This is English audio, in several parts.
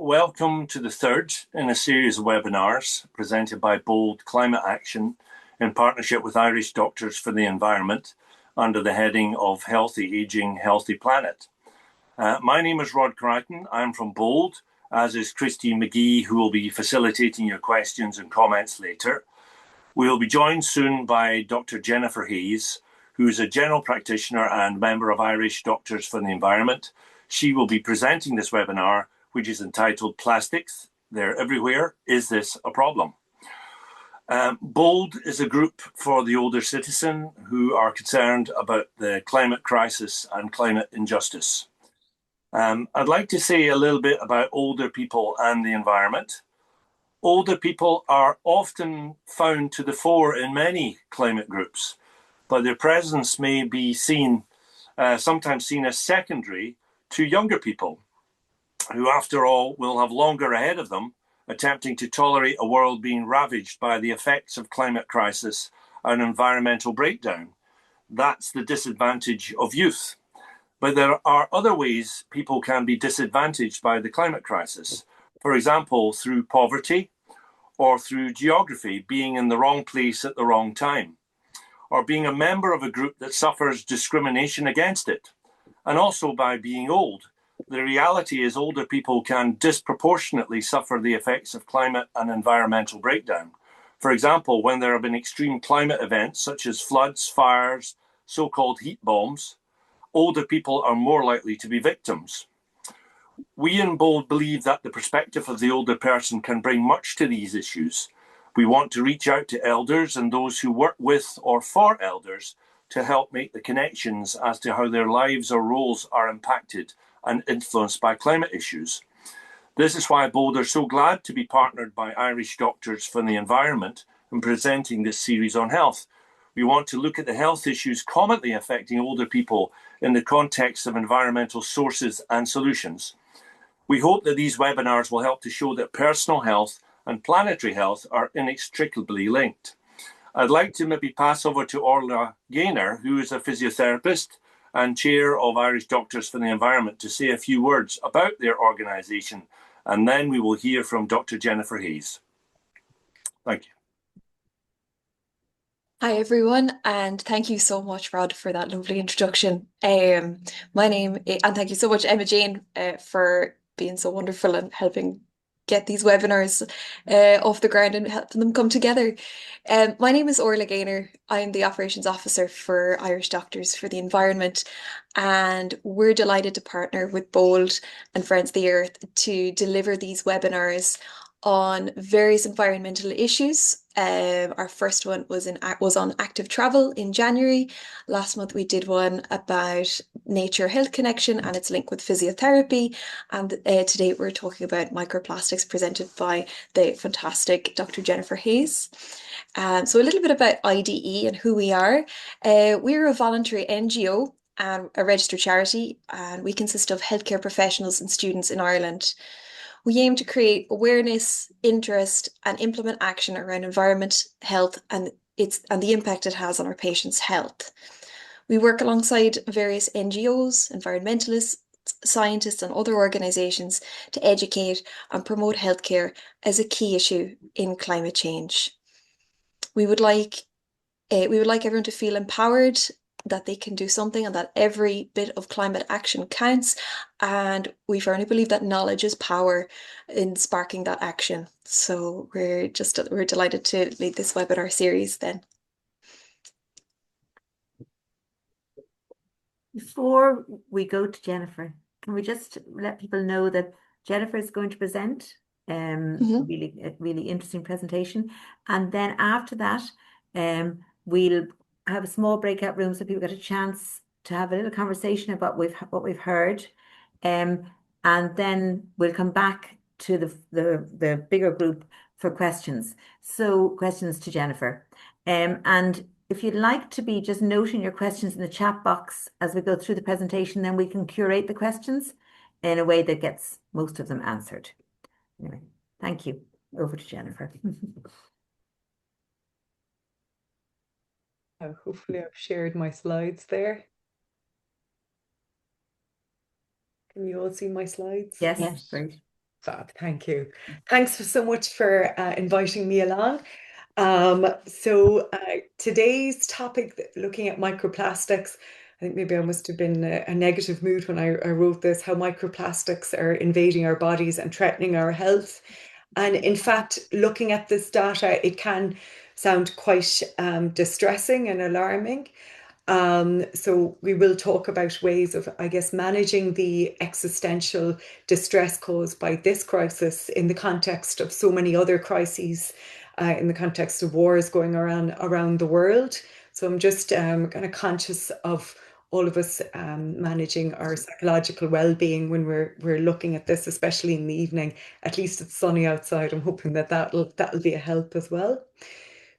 welcome to the third in a series of webinars presented by Bold Climate Action in partnership with Irish Doctors for the Environment under the heading of Healthy Ageing, Healthy Planet. My name is Crichton. I'm from Bold, as is Christy McGee, who will be facilitating your questions and comments later. We'll be joined soon by Dr. Jennifer Hayes, who is a general practitioner and member of Irish Doctors for the Environment. She will be presenting this webinar, which is entitled Plastics, They're Everywhere. Is This a Problem? Bold is a group for the older citizen who are concerned about the climate crisis and climate injustice. I'd like to say a little bit about older people and the environment. Older people are often found to the fore in many climate groups, but their presence may be sometimes seen as secondary to younger people, who after all will have longer ahead of them, attempting to tolerate a world being ravaged by the effects of climate crisis and environmental breakdown. That's the disadvantage of youth. But there are other ways people can be disadvantaged by the climate crisis. For example, through poverty, or through geography, being in the wrong place at the wrong time, or being a member of a group that suffers discrimination against it, and also by being old. The reality is older people can disproportionately suffer the effects of climate and environmental breakdown. For example, when there have been extreme climate events such as floods, fires, so-called heat bombs, older people are more likely to be victims. We in Bold believe that the perspective of the older person can bring much to these issues. We want to reach out to elders and those who work with or for elders to help make the connections as to how their lives or roles are impacted and influenced by climate issues. This is why Bold are so glad to be partnered by Irish Doctors for the Environment in presenting this series on health. We want to look at the health issues commonly affecting older people in the context of environmental sources and solutions. We hope that these webinars will help to show that personal health and planetary health are inextricably linked. I'd like to maybe pass over to Orlagh Gaynor, who is a physiotherapist and chair of Irish Doctors for the Environment, to say a few words about their organisation, and then we will hear from Dr. Jennifer Hayes. Thank you. Hi everyone, and thank you so much, Rod, for that lovely introduction. My name is, and thank you so much, Emma Jane, for being so wonderful and helping get these webinars off the ground and helping them come together. My name is Orlagh Gaynor. I'm the Operations Officer for Irish Doctors for the Environment, and we're delighted to partner with Bold and Friends of the Earth to deliver these webinars on various environmental issues. Our first one was on active travel in January. Last month we did one about nature health connection and its link with physiotherapy. And today we're talking about microplastics presented by the fantastic Dr. Jennifer Hayes. So a little bit about IDE and who we are. We're a voluntary NGO and a registered charity, and we consist of healthcare professionals and students in Ireland. We aim to create awareness, interest, and implement action around environment, health, and the impact it has on our patients' health. We work alongside various NGOs, environmentalists, scientists, and other organisations to educate and promote healthcare as a key issue in climate change. We would like everyone to feel empowered, that they can do something, and that every bit of climate action counts. And we firmly believe that knowledge is power in sparking that action. So we're delighted to lead this webinar series then. Before we go to Jennifer, can we just let people know that Jennifer is going to present a really interesting presentation, and then after that we'll have a small breakout room so people get a chance to have a little conversation about what we've heard, and then we'll come back to the bigger group for questions. So questions to Jennifer, and if you'd like to be just noting your questions in the chat box as we go through the presentation, then we can curate the questions in a way that gets most of them answered. Anyway, thank you. Over to Jennifer. Hopefully I've shared my slides there. Can you all see my slides? Yes, great. Fab, thank you. Thanks so much for inviting me along. Today's topic, looking at microplastics, I think maybe I must have been a negative mood when I wrote this, how microplastics are invading our bodies and threatening our health. And in fact, looking at this data, it can sound quite distressing and alarming. So we will talk about ways of, I guess, managing the existential distress caused by this crisis in the context of so many other crises, in the context of wars going around the world. So I'm just kind of conscious of all of us managing our psychological well-being when we're looking at this, especially in the evening. At least it's sunny outside. I'm hoping that'll be a help as well.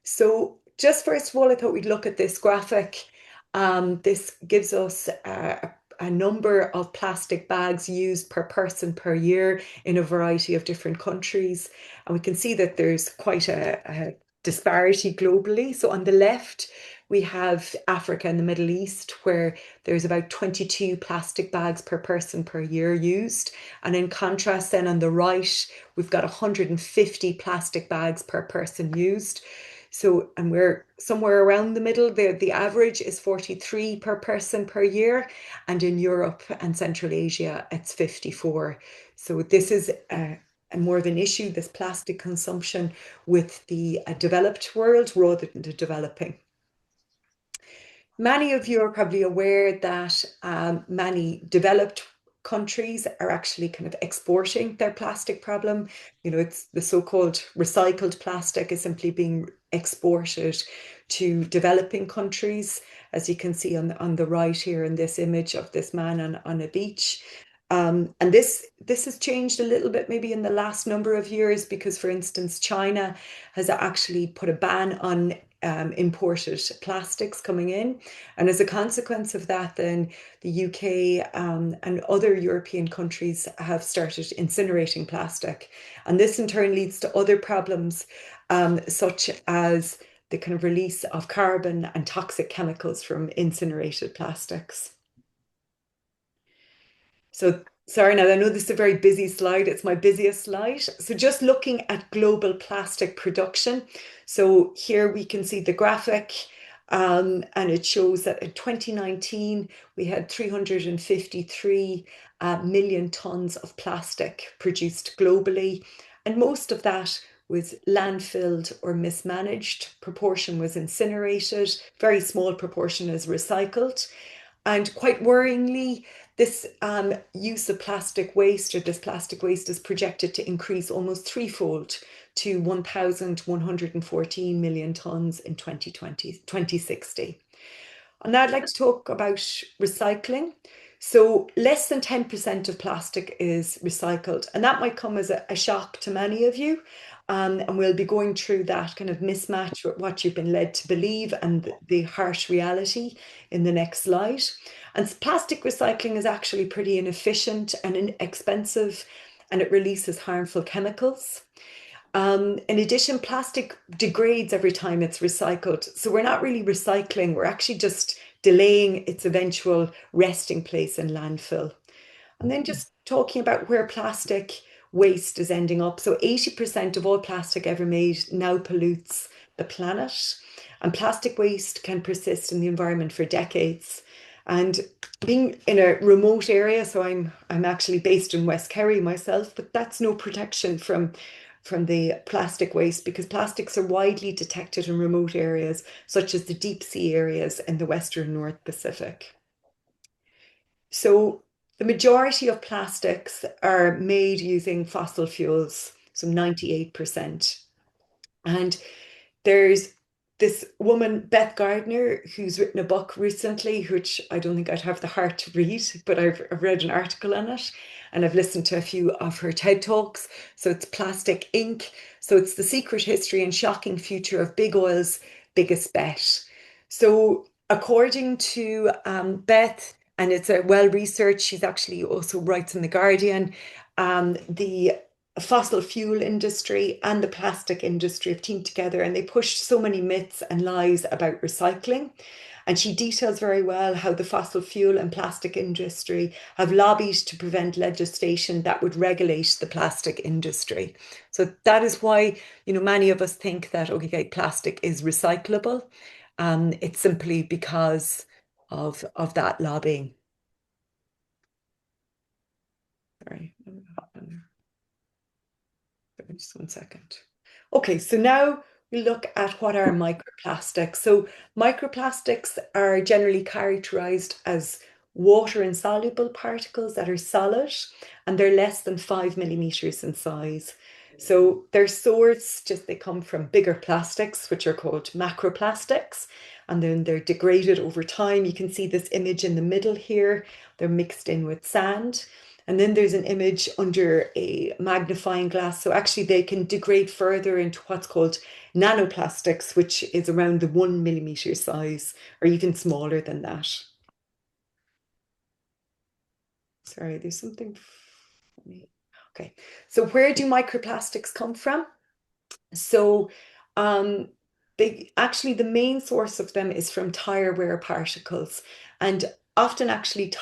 So just first of all, I thought we'd look at this graphic. This gives us a number of plastic bags used per person per year in a variety of different countries. And we can see that there's quite a disparity globally. So on the left, we have Africa and the Middle East, where there's about 22 plastic bags per person per year used. And in contrast, then on the right, we've got 150 plastic bags per person used. So, and we're somewhere around the middle. The average is 43 per person per year. And in Europe and Central Asia, it's 54. So this is more of an issue, this plastic consumption with the developed world rather than the developing. Many of you are probably aware that many developed countries are actually kind of exporting their plastic problem. You know, it's the so-called recycled plastic is simply being exported to developing countries, as you can see on the right here in this image of this man on a beach. And this has changed a little bit maybe in the last number of years because, for instance, China has actually put a ban on imported plastics coming in. And as a consequence of that, then the UK and other European countries have started incinerating plastic. And this in turn leads to other problems, such as the kind of release of carbon and toxic chemicals from incinerated plastics. So sorry, now I know this is a very busy slide. It's my busiest slide. So just looking at global plastic production. So here we can see the graphic, and it shows that in 2019, we had 353 million tons of plastic produced globally. And most of that was landfilled or mismanaged. Proportion was incinerated. Very small proportion is recycled. And quite worryingly, this use of plastic waste, or this plastic waste, is projected to increase almost threefold to 1,114 million tons in 2060. And now I'd like to talk about recycling. So less than 10% of plastic is recycled, and that might come as a shock to many of you. And we'll be going through that kind of mismatch with what you've been led to believe and the harsh reality in the next slide. And plastic recycling is actually pretty inefficient and inexpensive, and it releases harmful chemicals. In addition, plastic degrades every time it's recycled. So we're not really recycling, we're actually just delaying its eventual resting place in landfill. And then just talking about where plastic waste is ending up. So 80% of all plastic ever made now pollutes the planet. And plastic waste can persist in the environment for decades. And being in a remote area, so I'm actually based in West Kerry myself, but that's no protection from the plastic waste, because plastics are widely detected in remote areas, such as the deep sea areas in the Western North Pacific. So the majority of plastics are made using fossil fuels, so 98%. And there's this woman, Beth Gardner, who's written a book recently, which I don't think I'd have the heart to read, but I've read an article on it, and I've listened to a few of her TED Talks. So it's Plastic Inc. So it's the secret history and shocking future of big oil's biggest bet. So according to Beth, and it's a well-researched, she's actually also writes in The Guardian, the fossil fuel industry and the plastic industry have teamed together, and they pushed so many myths and lies about recycling. And she details very well how the fossil fuel and plastic industry have lobbied to prevent legislation that would regulate the plastic industry. So that is why, many of us think that, okay, plastic is recyclable. It's simply because of that lobbying. Sorry, just one second. Okay, so now we look at what are microplastics. So microplastics are generally characterized as water-insoluble particles that are solid, and they're less than 5 millimeters in size. So their source, they come from bigger plastics, which are called macroplastics, and then they're degraded over time. You can see this image in the middle here. They're mixed in with sand. And then there's an image under a magnifying glass. So actually they can degrade further into what's called nanoplastics, which is around the 1 millimeter size or even smaller than that. Sorry, there's something funny. Okay, so where do microplastics come from? So actually the main source of them is from tire wear particles, and often actually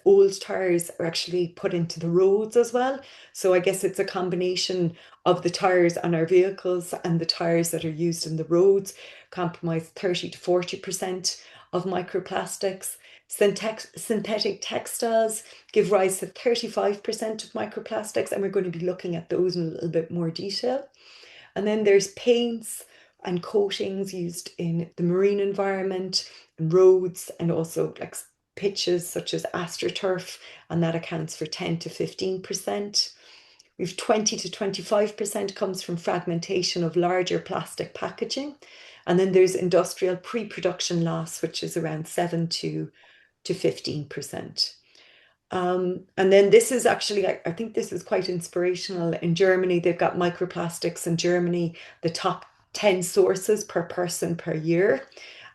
old tires are actually put into the roads as well. So I guess it's a combination of the tires on our vehicles and the tires that are used in the roads comprise 30 to 40% of microplastics. Synthetic textiles give rise to 35% of microplastics, and we're going to be looking at those in a little bit more detail. And then there's paints and coatings used in the marine environment and roads, and also like pitches such as astroturf, and that accounts for 10 to 15%. We've 20 to 25% comes from fragmentation of larger plastic packaging. And then there's industrial pre-production loss, which is around 7 to 15%. And then this is actually, I think this is quite inspirational. In Germany, they've got microplastics in Germany, the top 10 sources per person per year.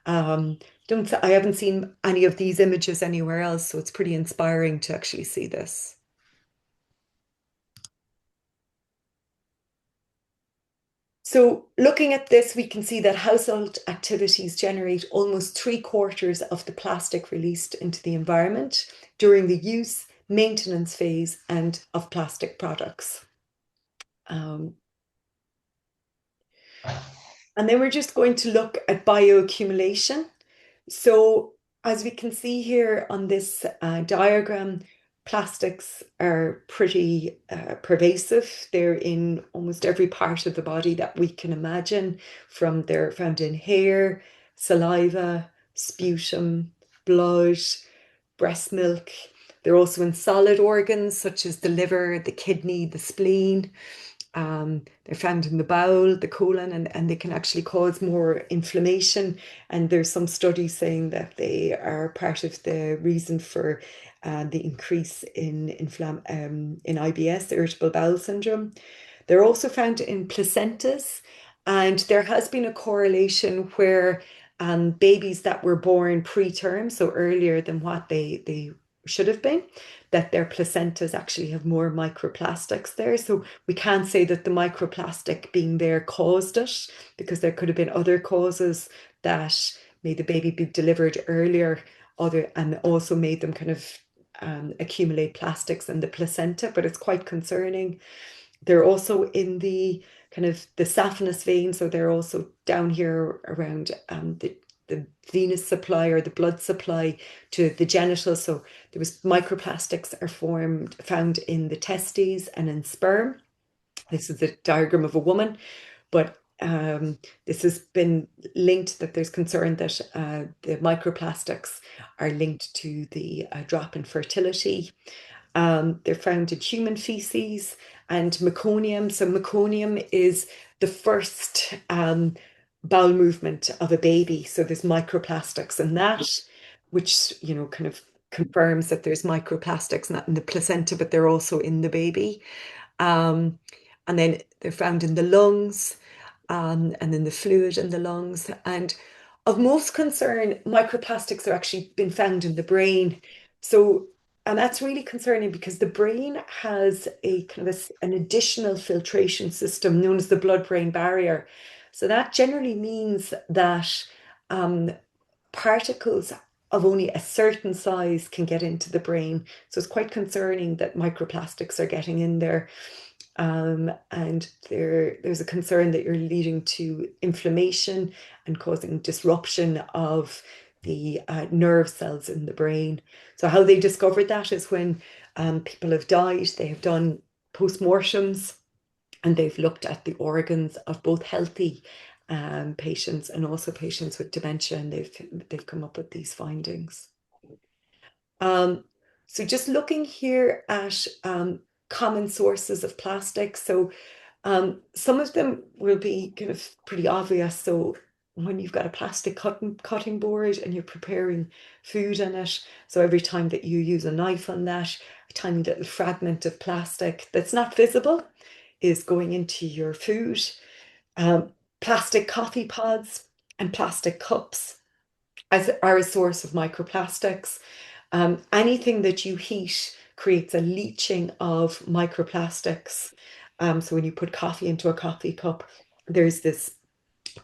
I haven't seen any of these images anywhere else, so it's pretty inspiring to actually see this. So looking at this, we can see that household activities generate almost 3/4 of the plastic released into the environment during the use, maintenance phase and of plastic products. And then we're just going to look at bioaccumulation. So as we can see here on this diagram, plastics are pretty pervasive. They're in almost every part of the body that we can imagine. They're found in hair, saliva, sputum, blood, breast milk. They're also in solid organs such as the liver, the kidney, the spleen. They're found in the bowel, the colon, and they can actually cause more inflammation. And there's some studies saying that they are part of the reason for the increase in IBS, irritable bowel syndrome. They're also found in placentas, and there has been a correlation where babies that were born preterm, so earlier than what they should have been, that their placentas actually have more microplastics there. So we can't say that the microplastic being there caused it, because there could have been other causes that made the baby be delivered earlier, and also made them kind of accumulate plastics in the placenta, but it's quite concerning. They're also in the kind of the saphenous vein, so they're also down here around the venous supply or the blood supply to the genitals. So there was microplastics are found in the testes and in sperm. This is a diagram of a woman, but this has been linked that there's concern that the microplastics are linked to the drop in fertility. They're found in human feces and meconium. So meconium is the first bowel movement of a baby. So there's microplastics in that, which, kind of confirms that there's microplastics not in the placenta, but they're also in the baby. And then they're found in the lungs, and then the fluid in the lungs. And of most concern, microplastics are actually been found in the brain. And that's really concerning, because the brain has a kind of an additional filtration system known as the blood-brain barrier. So that generally means that particles of only a certain size can get into the brain. So it's quite concerning that microplastics are getting in there. And there's a concern that you're leading to inflammation and causing disruption of the nerve cells in the brain. So how they discovered that is when people have died, they have done postmortems and they've looked at the organs of both healthy patients and also patients with dementia, and they've come up with these findings. So just looking here at common sources of plastic. So some of them will be kind of pretty obvious. So when you've got a plastic cutting board and you're preparing food on it, so every time that you use a knife on that, a tiny little fragment of plastic that's not visible is going into your food. Plastic coffee pods and plastic cups are a source of microplastics. Anything that you heat creates a leaching of microplastics. So when you put coffee into a coffee cup, there's this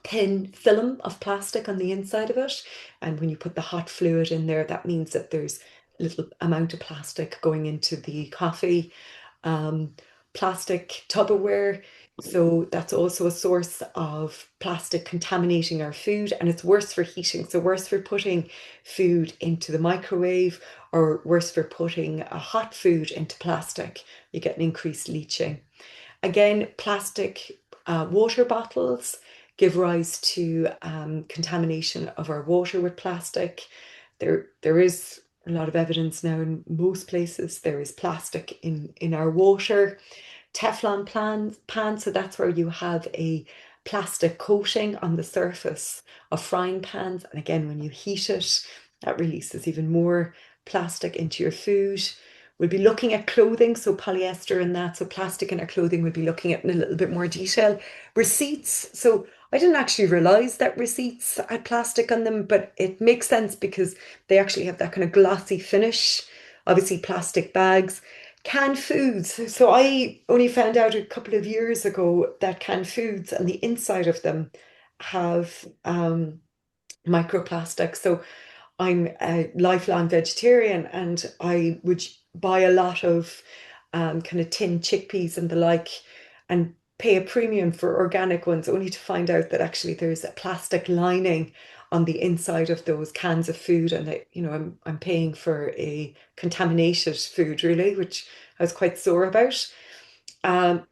thin film of plastic on the inside of it. And when you put the hot fluid in there, that means that there's a little amount of plastic going into the coffee. Plastic Tupperware. So that's also a source of plastic contaminating our food, and it's worse for heating. So worse for putting food into the microwave, or worse for putting a hot food into plastic. You get an increased leaching. Again, plastic water bottles give rise to contamination of our water with plastic. There is a lot of evidence now in most places there is plastic in our water. Teflon pan, so that's where you have a plastic coating on the surface of frying pans. And again, when you heat it, that releases even more plastic into your food. We'll be looking at clothing, so polyester and that, so plastic in our clothing we'll be looking at in a little bit more detail. Receipts, so I didn't actually realize that receipts had plastic on them, but it makes sense because they actually have that kind of glossy finish. Obviously plastic bags. Canned foods, so I only found out a couple of years ago that canned foods and the inside of them have microplastics. So I'm a lifelong vegetarian and I would buy a lot of kind of tinned chickpeas and the like and pay a premium for organic ones, only to find out that actually there's a plastic lining on the inside of those cans of food, and that, you know, I'm paying for a contaminated food really, which I was quite sore about.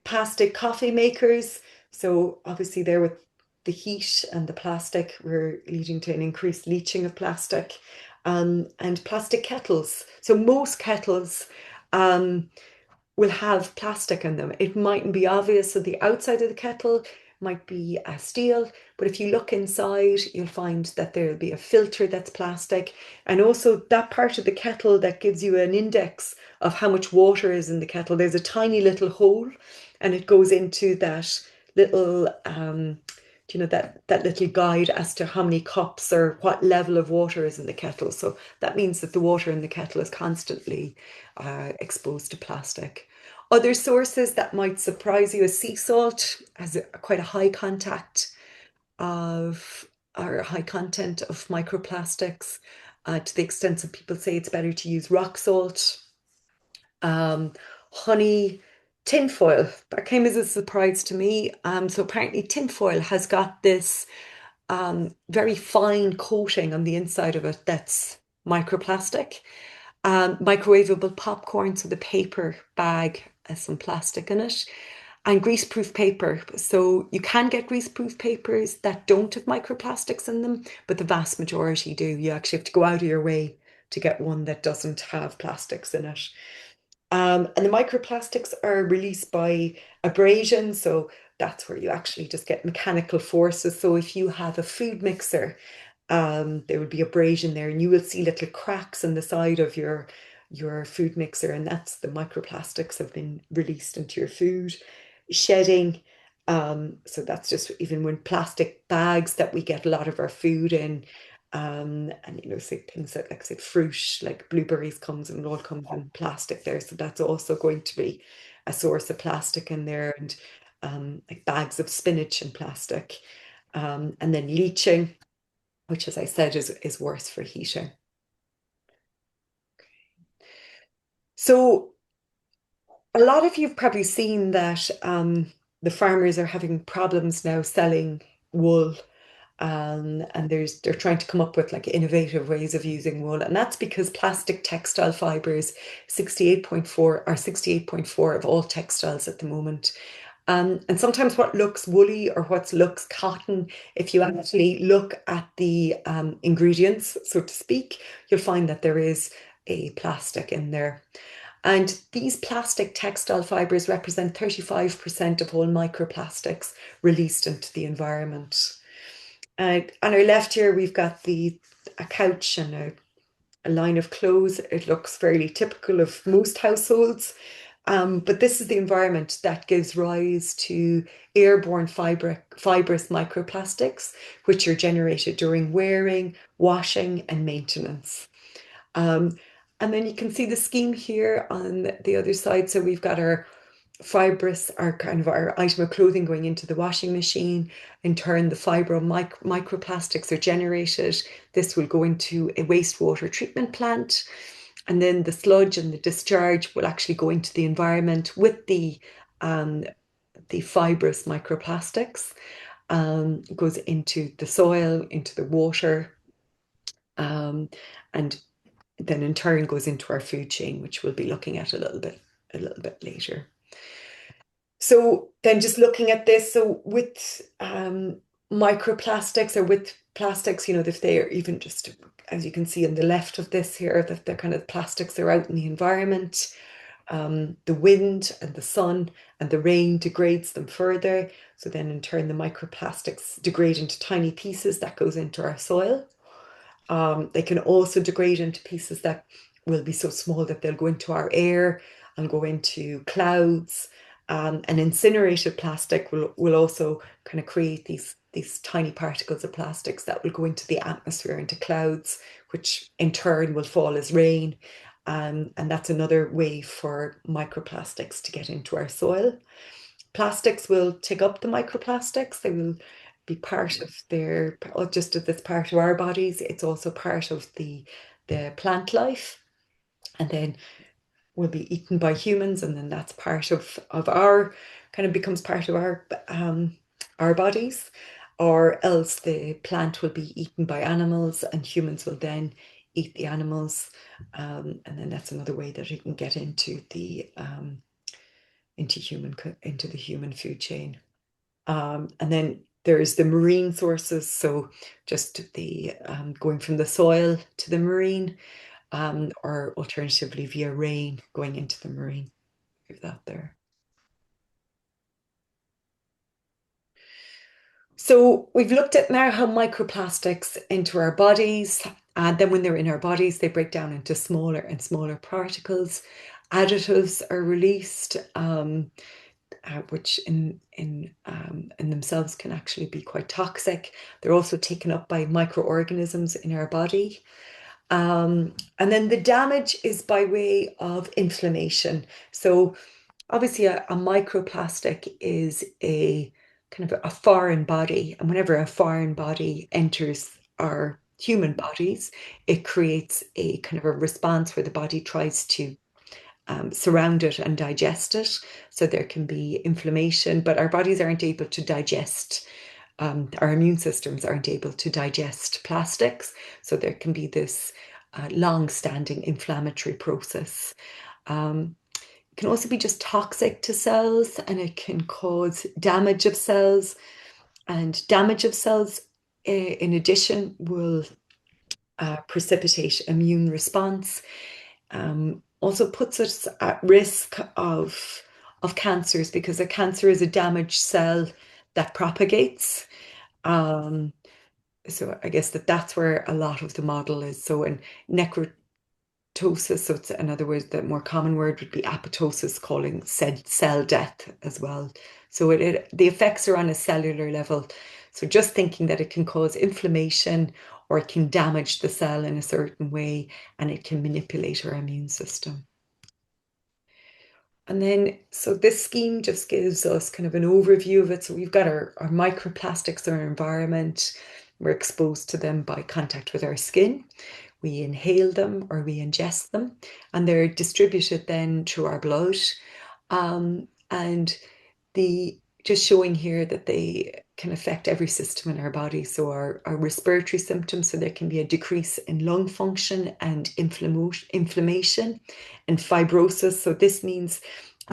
Plastic coffee makers, so obviously there with the heat and the plastic, we're leading to an increased leaching of plastic. And plastic kettles. So most kettles will have plastic in them. It mightn't be obvious. So the outside of the kettle might be steel, but if you look inside, you'll find that there'll be a filter that's plastic. And also that part of the kettle that gives you an index of how much water is in the kettle. There's a tiny little hole and it goes into that little you know, that little guide as to how many cups or what level of water is in the kettle. So that means that the water in the kettle is constantly exposed to plastic. Other sources that might surprise you is sea salt has quite a high content of microplastics, to the extent that people say it's better to use rock salt. Honey, tinfoil, that came as a surprise to me. So apparently tinfoil has got this very fine coating on the inside of it that's microplastic. Microwavable popcorn, so the paper bag has some plastic in it. And greaseproof paper. So you can get greaseproof papers that don't have microplastics in them, but the vast majority do. You actually have to go out of your way to get one that doesn't have plastics in it. And the microplastics are released by abrasion, so that's where you actually just get mechanical forces. So if you have a food mixer, there would be abrasion there, and you will see little cracks in the side of your food mixer, and that's the microplastics have been released into your food. Shedding, so that's just even when plastic bags that we get a lot of our food in. And you know, say things like say fruit, like blueberries comes and all comes in plastic there. So that's also going to be a source of plastic in there, and like bags of spinach and plastic. And then leaching. which, as I said, is worse for heating. So a lot of you have probably seen that the farmers are having problems now selling wool. And they're trying to come up with like innovative ways of using wool, and that's because plastic textile fibers, 68.4 of all textiles at the moment. And sometimes what looks woolly or what looks cotton, if you actually look at the ingredients, so to speak, you'll find that there is a plastic in there. And these plastic textile fibers represent 35% of all microplastics released into the environment. On our left here, we've got a couch and a line of clothes. It looks fairly typical of most households. But this is the environment that gives rise to airborne fibrous microplastics, which are generated during wearing, washing, and maintenance. And then you can see the scheme here on the other side. So we've got our fibrous, our item of clothing going into the washing machine. In turn, the microplastics are generated. This will go into a wastewater treatment plant. And then the sludge and the discharge will actually go into the environment with the fibrous microplastics. Goes into the soil, into the water, and then in turn goes into our food chain, which we'll be looking at a little bit later. So then just looking at this, so with microplastics or with plastics, if they are even just, as you can see on the left of this here, that the kind of plastics are out in the environment, the wind and the sun and the rain degrades them further. So then in turn, the microplastics degrade into tiny pieces that goes into our soil. They can also degrade into pieces that will be so small that they'll go into our air and go into clouds. And incinerated plastic will also kind of create these tiny particles of plastics that will go into the atmosphere, into clouds, which in turn will fall as rain. And that's another way for microplastics to get into our soil. Plastics will take up the microplastics. They will be part of just as it's part of our bodies, it's also part of the plant life, and then will be eaten by humans, and then that's part of our kind of becomes part of our bodies, or else the plant will be eaten by animals, and humans will then eat the animals, and then that's another way that it can get into the human food chain. And then there's the marine sources, so just the going from the soil to the marine, or alternatively via rain going into the marine. Leave that there. So we've looked at now how microplastics enter our bodies, and then when they're in our bodies, they break down into smaller and smaller particles. Additives are released, which in themselves can actually be quite toxic. They're also taken up by microorganisms in our body. And then the damage is by way of inflammation. So obviously a microplastic is a kind of a foreign body. And whenever a foreign body enters our human bodies, it creates a kind of a response where the body tries to surround it and digest it. So there can be inflammation, but our bodies aren't able to digest, our immune systems aren't able to digest plastics. So there can be this long-standing inflammatory process. It can also be just toxic to cells, and it can cause damage of cells. And damage of cells, in addition, will precipitate immune response. Also puts us at risk of cancers, because a cancer is a damaged cell that propagates. So I guess that's where a lot of the model is. So in necrotosis, so it's, in other words, the more common word would be apoptosis, calling cell death as well. So the effects are on a cellular level. So just thinking that it can cause inflammation, or it can damage the cell in a certain way, and it can manipulate our immune system. And then, so this scheme just gives us kind of an overview of it. So we've got our microplastics in our environment. We're exposed to them by contact with our skin. We inhale them or we ingest them, and they're distributed then through our blood. And just showing here that they can affect every system in our body. So our respiratory symptoms, so there can be a decrease in lung function and inflammation and fibrosis. So this means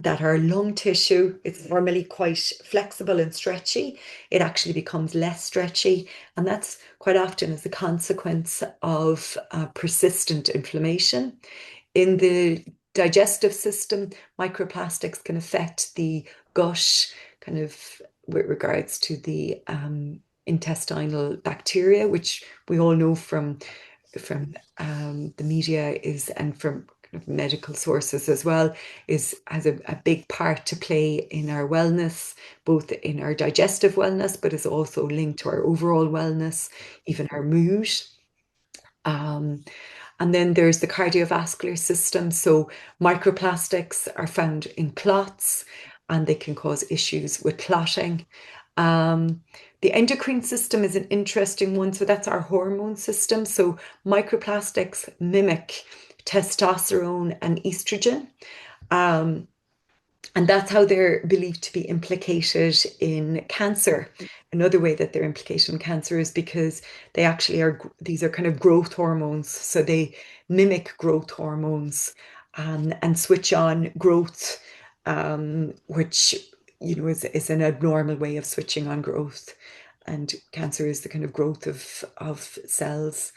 that our lung tissue is normally quite flexible and stretchy. It actually becomes less stretchy, and that's quite often as a consequence of persistent inflammation. In the digestive system, microplastics can affect the gut, kind of with regards to the intestinal bacteria, which we all know from the media is, and from kind of medical sources as well, has a big part to play in our wellness, both in our digestive wellness, but is also linked to our overall wellness, even our mood. And then there's the cardiovascular system. So microplastics are found in clots, and they can cause issues with clotting. The endocrine system is an interesting one. So that's our hormone system. So microplastics mimic testosterone and estrogen. And that's how they're believed to be implicated in cancer. Another way that they're implicated in cancer is because they actually these are kind of growth hormones. So they mimic growth hormones and switch on growth, which, you know, is an abnormal way of switching on growth. And cancer is the kind of growth of cells.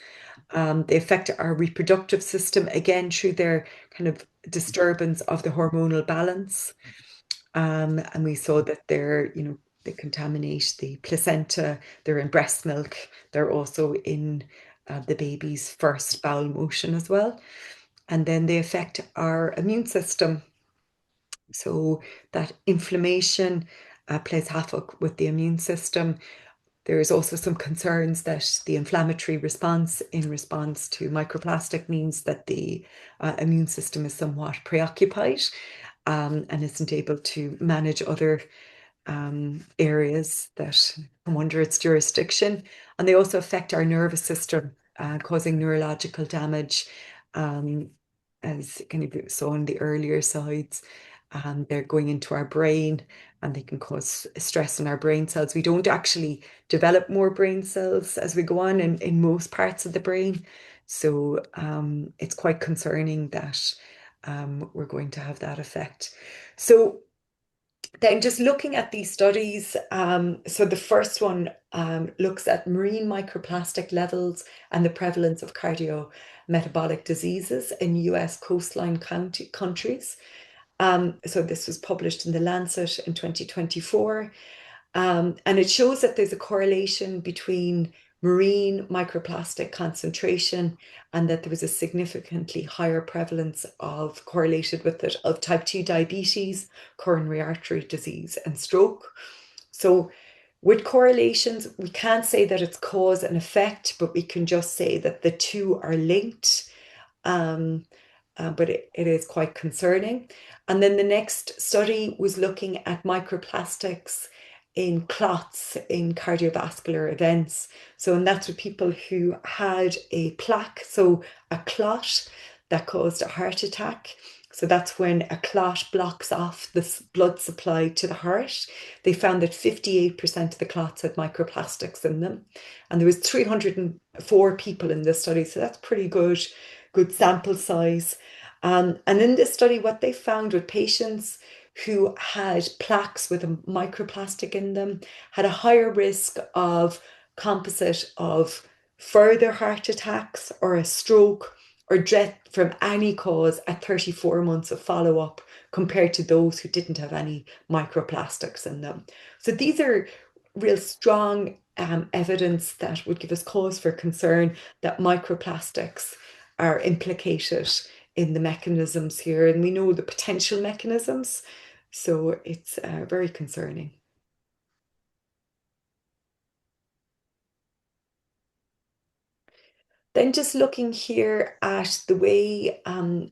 They affect our reproductive system, again, through their kind of disturbance of the hormonal balance. And we saw that they contaminate the placenta, they're in breast milk, they're also in the baby's first bowel motion as well. And then they affect our immune system. So that inflammation plays havoc with the immune system. There is also some concerns that the inflammatory response in response to microplastic means that the immune system is somewhat preoccupied and isn't able to manage other areas that come under its jurisdiction. And they also affect our nervous system, causing neurological damage, as kind of saw in the earlier slides. They're going into our brain, and they can cause stress in our brain cells. We don't actually develop more brain cells as we go on in most parts of the brain. So it's quite concerning that we're going to have that effect. So then just looking at these studies, so the first one looks at marine microplastic levels and the prevalence of cardiometabolic diseases in US coastline countries. So this was published in The Lancet in 2024. And it shows that there's a correlation between marine microplastic concentration and that there was a significantly higher prevalence correlated with it of type 2 diabetes, coronary artery disease, and stroke. So with correlations, we can't say that it's cause and effect, but we can just say that the two are linked. But it is quite concerning. And then the next study was looking at microplastics in clots in cardiovascular events. So, and that's with people who had a plaque, so a clot that caused a heart attack. So that's when a clot blocks off the blood supply to the heart. They found that 58% of the clots had microplastics in them. And there was 304 people in this study. So that's pretty good sample size. And in this study, what they found with patients who had plaques with a microplastic in them had a higher risk of composite of further heart attacks or a stroke or death from any cause at 34 months of follow-up compared to those who didn't have any microplastics in them. So these are real strong evidence that would give us cause for concern that microplastics are implicated in the mechanisms here, and we know the potential mechanisms, so it's very concerning. Then just looking here at the way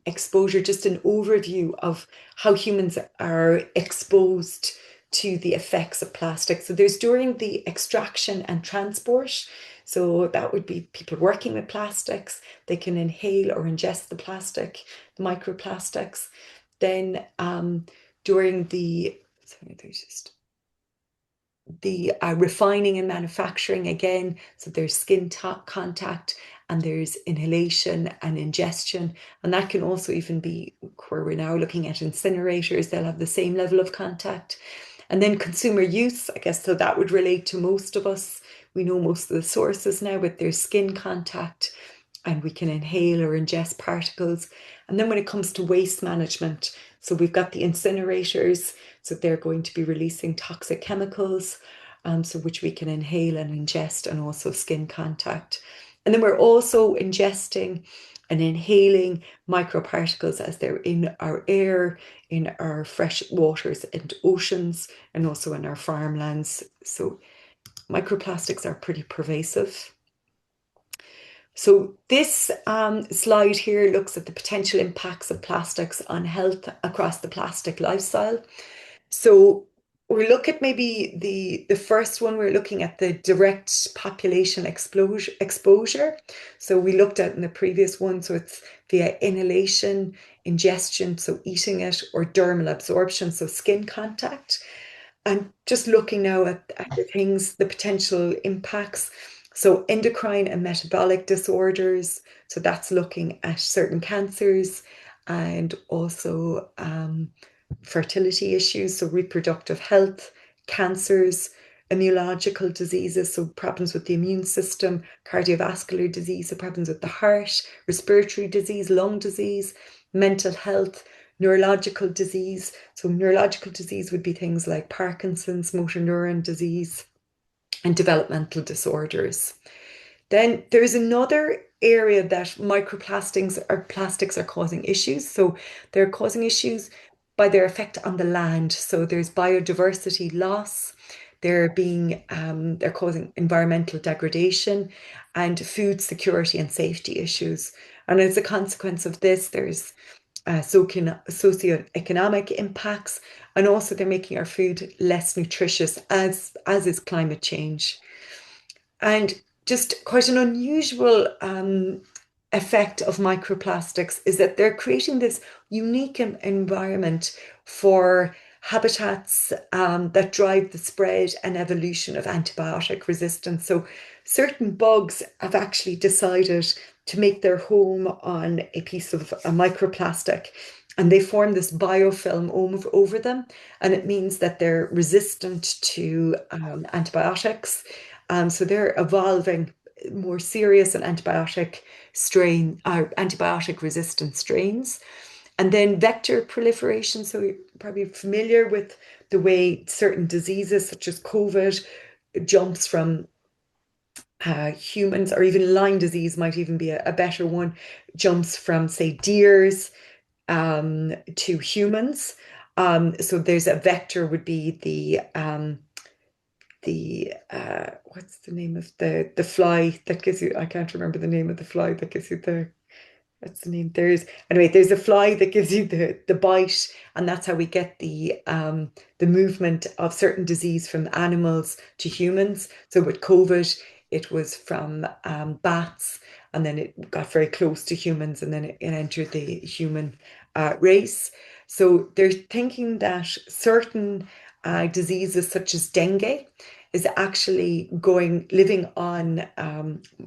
exposure, just an overview of how humans are exposed to the effects of plastic. So there's during the extraction and transport. So that would be people working with plastics. They can inhale or ingest the plastic, the microplastics. Then during the, sorry, there's just the refining and manufacturing again. So there's skin contact and there's inhalation and ingestion. And that can also even be where we're now looking at incinerators. They'll have the same level of contact. And then consumer use, I guess, so that would relate to most of us. We know most of the sources now, but there's skin contact and we can inhale or ingest particles. And then when it comes to waste management, so we've got the incinerators, so they're going to be releasing toxic chemicals, so which we can inhale and ingest, and also skin contact. And then we're also ingesting and inhaling microparticles as they're in our air, in our fresh waters and oceans, and also in our farmlands. So microplastics are pretty pervasive. So this slide here looks at the potential impacts of plastics on health across the plastic lifestyle. So we look at maybe the first one, we're looking at the direct population exposure. So we looked at in the previous one, so it's via inhalation, ingestion, so eating it, or dermal absorption, so skin contact. And just looking now at the things, the potential impacts. So endocrine and metabolic disorders. So that's looking at certain cancers and also fertility issues, so reproductive health, cancers, immunological diseases, so problems with the immune system, cardiovascular disease, so problems with the heart, respiratory disease, lung disease, mental health, neurological disease. So neurological disease would be things like Parkinson's, motor neuron disease, and developmental disorders. Then there's another area that microplastics or plastics are causing issues. So they're causing issues by their effect on the land. So there's biodiversity loss. They're causing environmental degradation and food security and safety issues. And as a consequence of this, there's socioeconomic impacts, and also they're making our food less nutritious, as is climate change. And just quite an unusual effect of microplastics is that they're creating this unique environment for habitats that drive the spread and evolution of antibiotic resistance. So certain bugs have actually decided to make their home on a piece of a microplastic, and they form this biofilm over them, and it means that they're resistant to antibiotics. So they're evolving more serious and antibiotic resistant strains. And then vector proliferation. So you're probably familiar with the way certain diseases such as COVID jumps from humans, or even Lyme disease might even be a better one, jumps from, say, deers to humans. So there's a vector would be the what's the name of the fly that gives you, I can't remember the name of the fly that gives you what's the name? There's a fly that gives you the bite, and that's how we get the movement of certain disease from animals to humans. So with COVID, it was from bats, and then it got very close to humans, and then it entered the human race. So they're thinking that certain diseases such as dengue is actually living on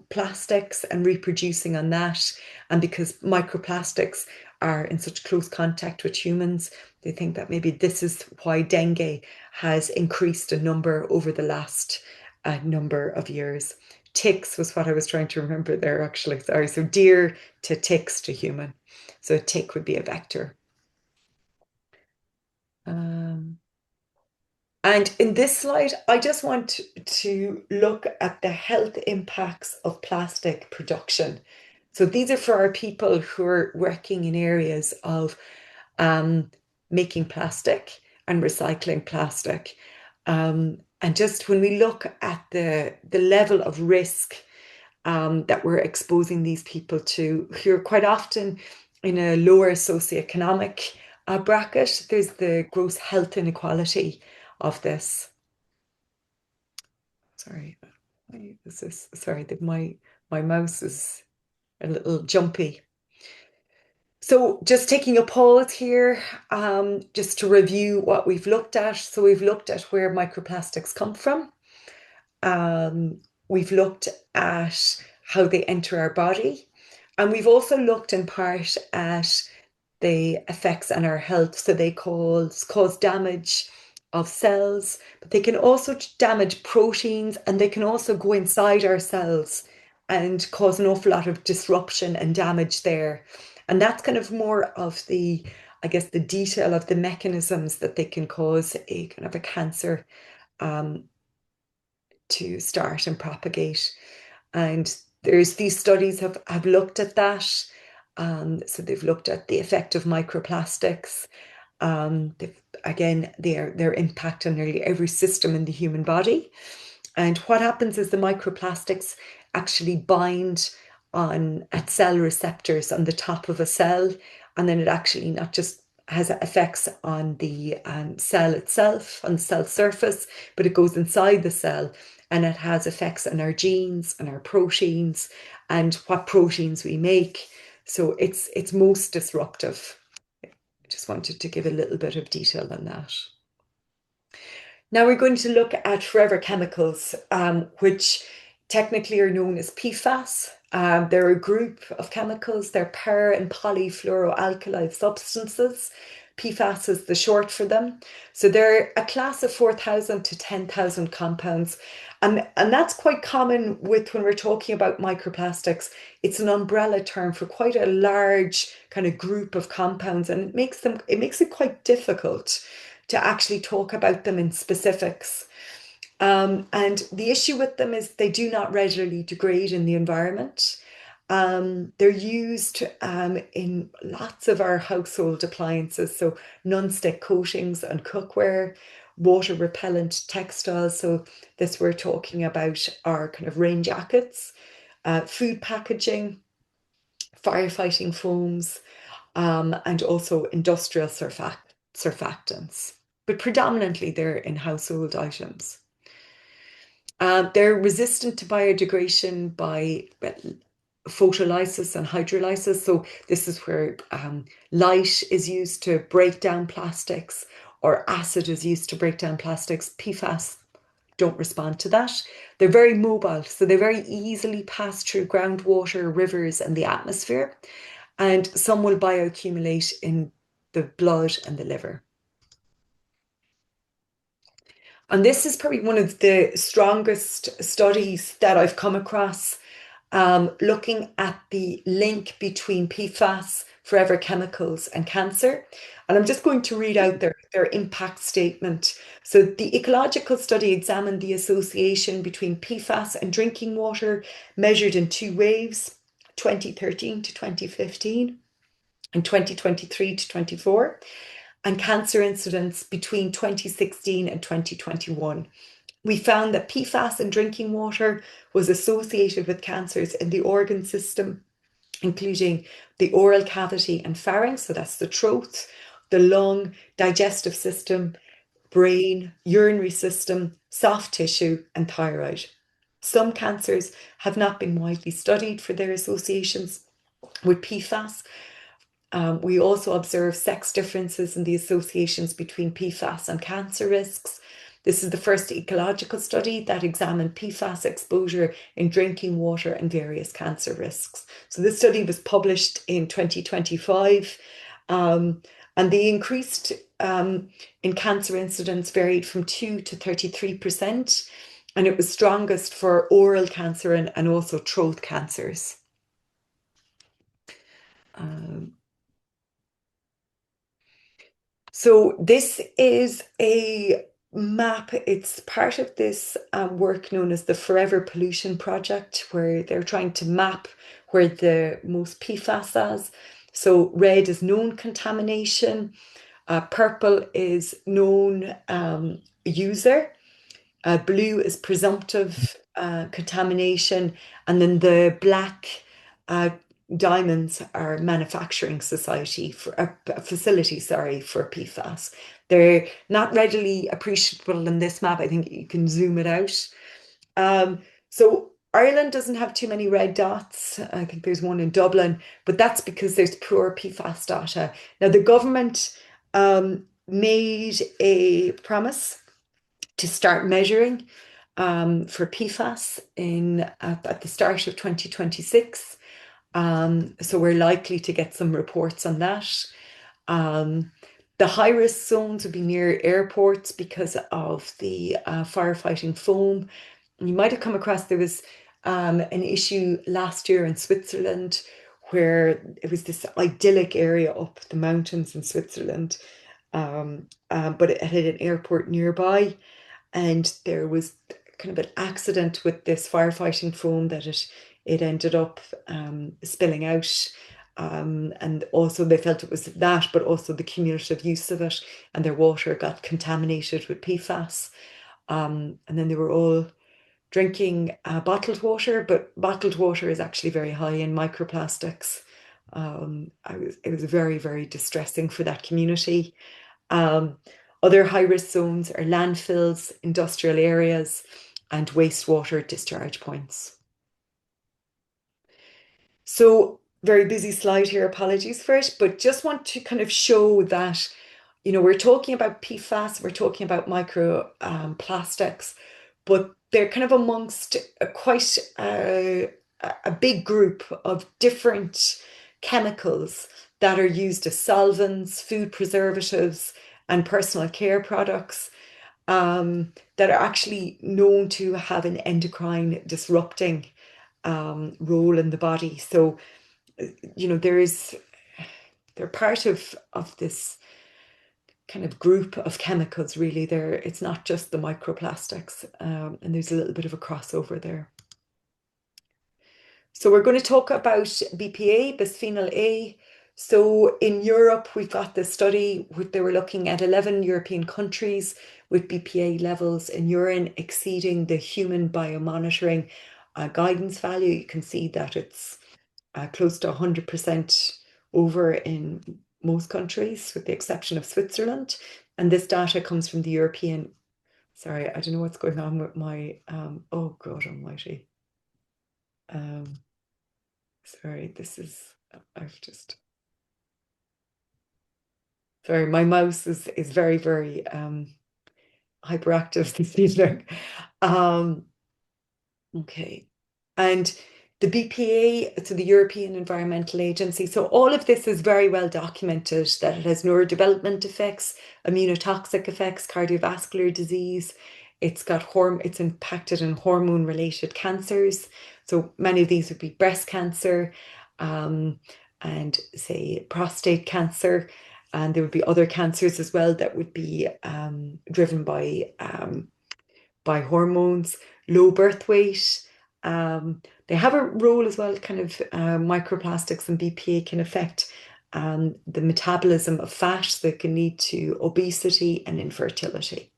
plastics and reproducing on that. And because microplastics are in such close contact with humans, they think that maybe this is why dengue has increased a number over the last number of years. Ticks was what I was trying to remember there, actually. Sorry. So deer to ticks to human. So a tick would be a vector. And in this slide, I just want to look at the health impacts of plastic production. So these are for our people who are working in areas of making plastic and recycling plastic. And just when we look at the level of risk that we're exposing these people to, who are quite often in a lower socioeconomic bracket, there's the gross health inequality of this. Sorry. Sorry, my mouse is a little jumpy. So just taking a pause here, just to review what we've looked at. So we've looked at where microplastics come from. We've looked at how they enter our body. And we've also looked in part at the effects on our health. So they cause damage of cells, but they can also damage proteins, and they can also go inside our cells and cause an awful lot of disruption and damage there. And that's kind of more of the, I guess, the detail of the mechanisms that they can cause a kind of a cancer to start and propagate. And there's these studies have looked at that. So they've looked at the effect of microplastics. Again, their impact on nearly every system in the human body. And what happens is the microplastics actually bind at cell receptors on the top of a cell, and then it actually not just has effects on the cell itself, on the cell surface, but it goes inside the cell, and it has effects on our genes and our proteins and what proteins we make. So it's most disruptive. I just wanted to give a little bit of detail on that. Now we're going to look at forever chemicals, which technically are known as PFAS. They're a group of chemicals. They're per and polyfluoroalkyl substances. PFAS is the short for them. So they're a class of 4,000 to 10,000 compounds. And that's quite common with when we're talking about microplastics. It's an umbrella term for quite a large kind of group of compounds, and it makes it quite difficult to actually talk about them in specifics. And the issue with them is they do not readily degrade in the environment. They're used in lots of our household appliances, so non-stick coatings on cookware, water repellent textiles. So this we're talking about our kind of rain jackets, food packaging, firefighting foams, and also industrial surfactants. But predominantly they're in household items. They're resistant to biodegradation by photolysis and hydrolysis. So this is where light is used to break down plastics, or acid is used to break down plastics. PFAS don't respond to that. They're very mobile, so they very easily pass through groundwater, rivers, and the atmosphere. And some will bioaccumulate in the blood and the liver. And this is probably one of the strongest studies that I've come across, looking at the link between PFAS, forever chemicals, and cancer. And I'm just going to read out their impact statement. So the ecological study examined the association between PFAS and drinking water, measured in two waves, 2013 to 2015 and 2023 to 24. And cancer incidence between 2016 and 2021. We found that PFAS in drinking water was associated with cancers in the organ system, including the oral cavity and pharynx, so that's the throat, the lung, digestive system, brain, urinary system, soft tissue, and thyroid. Some cancers have not been widely studied for their associations with PFAS. We also observe sex differences in the associations between PFAS and cancer risks. This is the first ecological study that examined PFAS exposure in drinking water and various cancer risks. So this study was published in 2025, and the increased in cancer incidence varied from 2 to 33%, and it was strongest for oral cancer and also throat cancers. So this is a map. It's part of this work known as the Forever Pollution Project, where they're trying to map where the most PFAS is. So red is known contamination, purple is known user, blue is presumptive contamination, and then the black diamonds are manufacturing society for a facility, for PFAS. They're not readily appreciable in this map. I think you can zoom it out. So Ireland doesn't have too many red dots. I think there's one in Dublin, but that's because there's poor PFAS data. Now, the government made a promise to start measuring for PFAS at the start of 2026. So we're likely to get some reports on that. The high-risk zones would be near airports because of the firefighting foam. You might have come across, there was an issue last year in Switzerland where it was this idyllic area up the mountains in Switzerland, but it had an airport nearby, and there was kind of an accident with this firefighting foam that it ended up spilling out. And also they felt it was that, but also the cumulative use of it, and their water got contaminated with PFAS. And then they were all drinking bottled water, but bottled water is actually very high in microplastics. It was very, very distressing for that community. Other high-risk zones are landfills, industrial areas, and wastewater discharge points. So very busy slide here, apologies for it, but just want to kind of show that, you know, we're talking about PFAS, we're talking about microplastics, but they're kind of amongst quite a big group of different chemicals that are used as solvents, food preservatives, and personal care products that are actually known to have an endocrine disrupting role in the body. So, you know, they're part of this kind of group of chemicals, really. It's not just the microplastics, and there's a little bit of a crossover there. So we're going to talk about BPA, bisphenol A. So in Europe, we've got this study where they were looking at 11 European countries with BPA levels in urine exceeding the human biomonitoring guidance value. You can see that it's close to 100% over in most countries, with the exception of Switzerland. And this data comes from the European, sorry, I don't know what's going on with my, oh God almighty. Sorry, sorry, my mouse is very, very hyperactive this evening. Okay. And the BPA, so the European Environmental Agency, so all of this is very well documented, that it has neurodevelopment effects, immunotoxic effects, cardiovascular disease. It's impacted in hormone-related cancers. So many of these would be breast cancer, and say prostate cancer. And there would be other cancers as well that would be driven by hormones, low birth weight. They have a role as well, kind of microplastics and BPA can affect the metabolism of fat that can lead to obesity and infertility.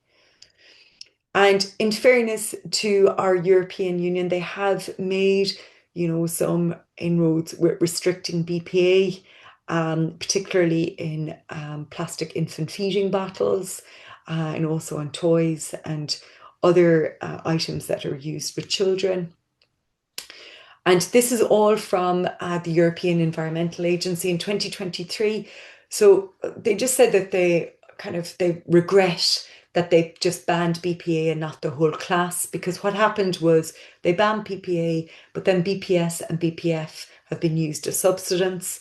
And in fairness to our European Union, they have made, you know, some inroads with restricting BPA, particularly in plastic infant feeding bottles, and also on toys and other items that are used with children. And this is all from the European Environmental Agency in 2023. So they just said that they regret that they just banned BPA and not the whole class, because what happened was they banned BPA, but then BPS and BPF have been used as substitutes,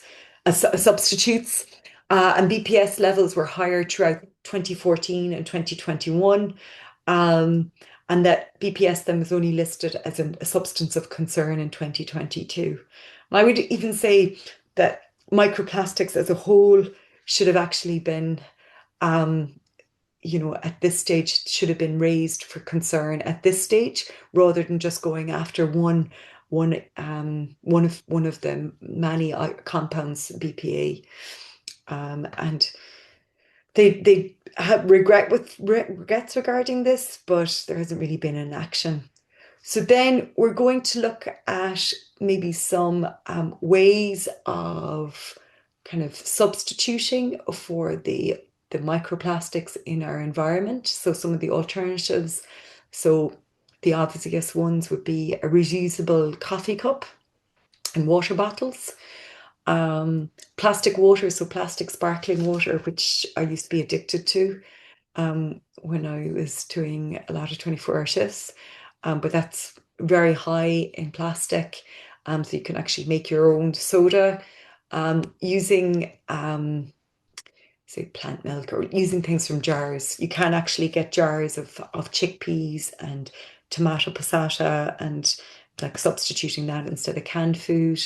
and BPS levels were higher throughout 2014 and 2021. And that BPS then was only listed as a substance of concern in 2022. And I would even say that microplastics as a whole should have actually been, you know, at this stage, should have been raised for concern at this stage, rather than just going after one of the many compounds, BPA, and they have regrets regarding this, but there hasn't really been an action. So then we're going to look at maybe some ways of kind of substituting for the microplastics in our environment. So some of the alternatives. So The obvious ones would be a reusable coffee cup and water bottles. Plastic water, so plastic sparkling water, which I used to be addicted to when I was doing a lot of 24-hour shifts. But that's very high in plastic. So you can actually make your own soda using say plant milk or using things from jars. You can actually get jars of chickpeas and tomato passata and like substituting that instead of canned food.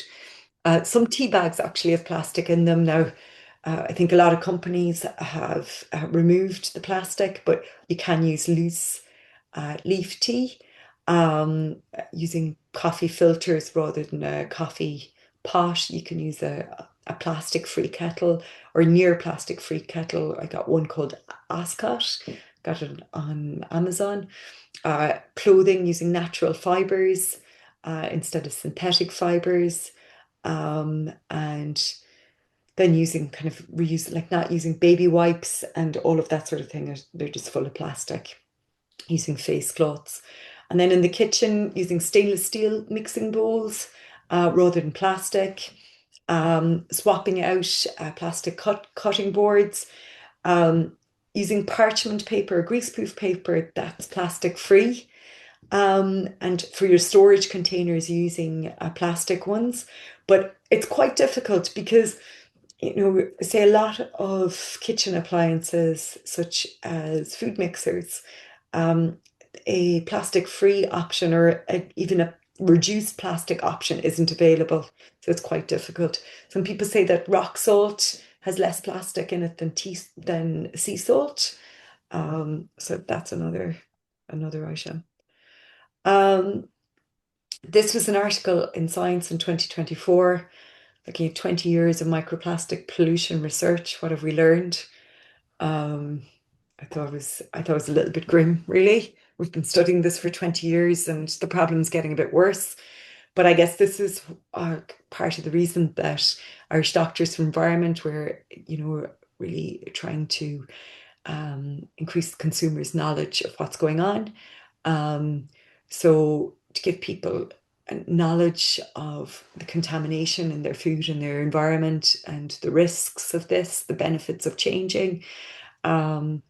Some tea bags actually have plastic in them now. I think a lot of companies have removed the plastic, but you can use loose leaf tea using coffee filters rather than a coffee pot. You can use a plastic-free kettle or near plastic-free kettle. I got one called Ascot, got it on Amazon. Clothing using natural fibers instead of synthetic fibers. And then using kind of reuse, like not using baby wipes and all of that sort of thing. They're just full of plastic. Using face cloths. And then in the kitchen, using stainless steel mixing bowls rather than plastic. Swapping out plastic cutting boards. Using parchment paper, greaseproof paper that's plastic free. And for your storage containers, using plastic ones. But it's quite difficult because say a lot of kitchen appliances, such as food mixers, a plastic-free option or even a reduced plastic option isn't available. So it's quite difficult. Some people say that rock salt has less plastic in it than sea salt. So that's another item. This was an article in Science in 2024, looking at 20 years of microplastic pollution research. What have we learned? I thought it was a little bit grim, really. We've been studying this for 20 years and the problem's getting a bit worse. But I guess this is part of the reason that Irish Doctors for Environment were, really trying to increase consumers' knowledge of what's going on. So to give people knowledge of the contamination in their food and their environment and the risks of this, the benefits of changing. And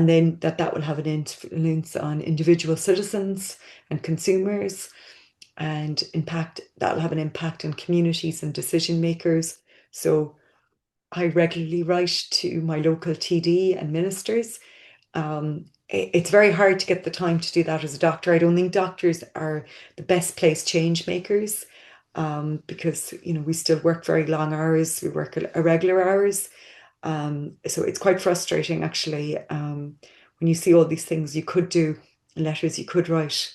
then that will have an influence on individual citizens and consumers, and that will have an impact on communities and decision makers. So I regularly write to my local TD and ministers. It's very hard to get the time to do that as a doctor. I don't think doctors are the best place change makers because we still work very long hours. We work irregular hours. So it's quite frustrating, actually, when you see all these things you could do, letters you could write,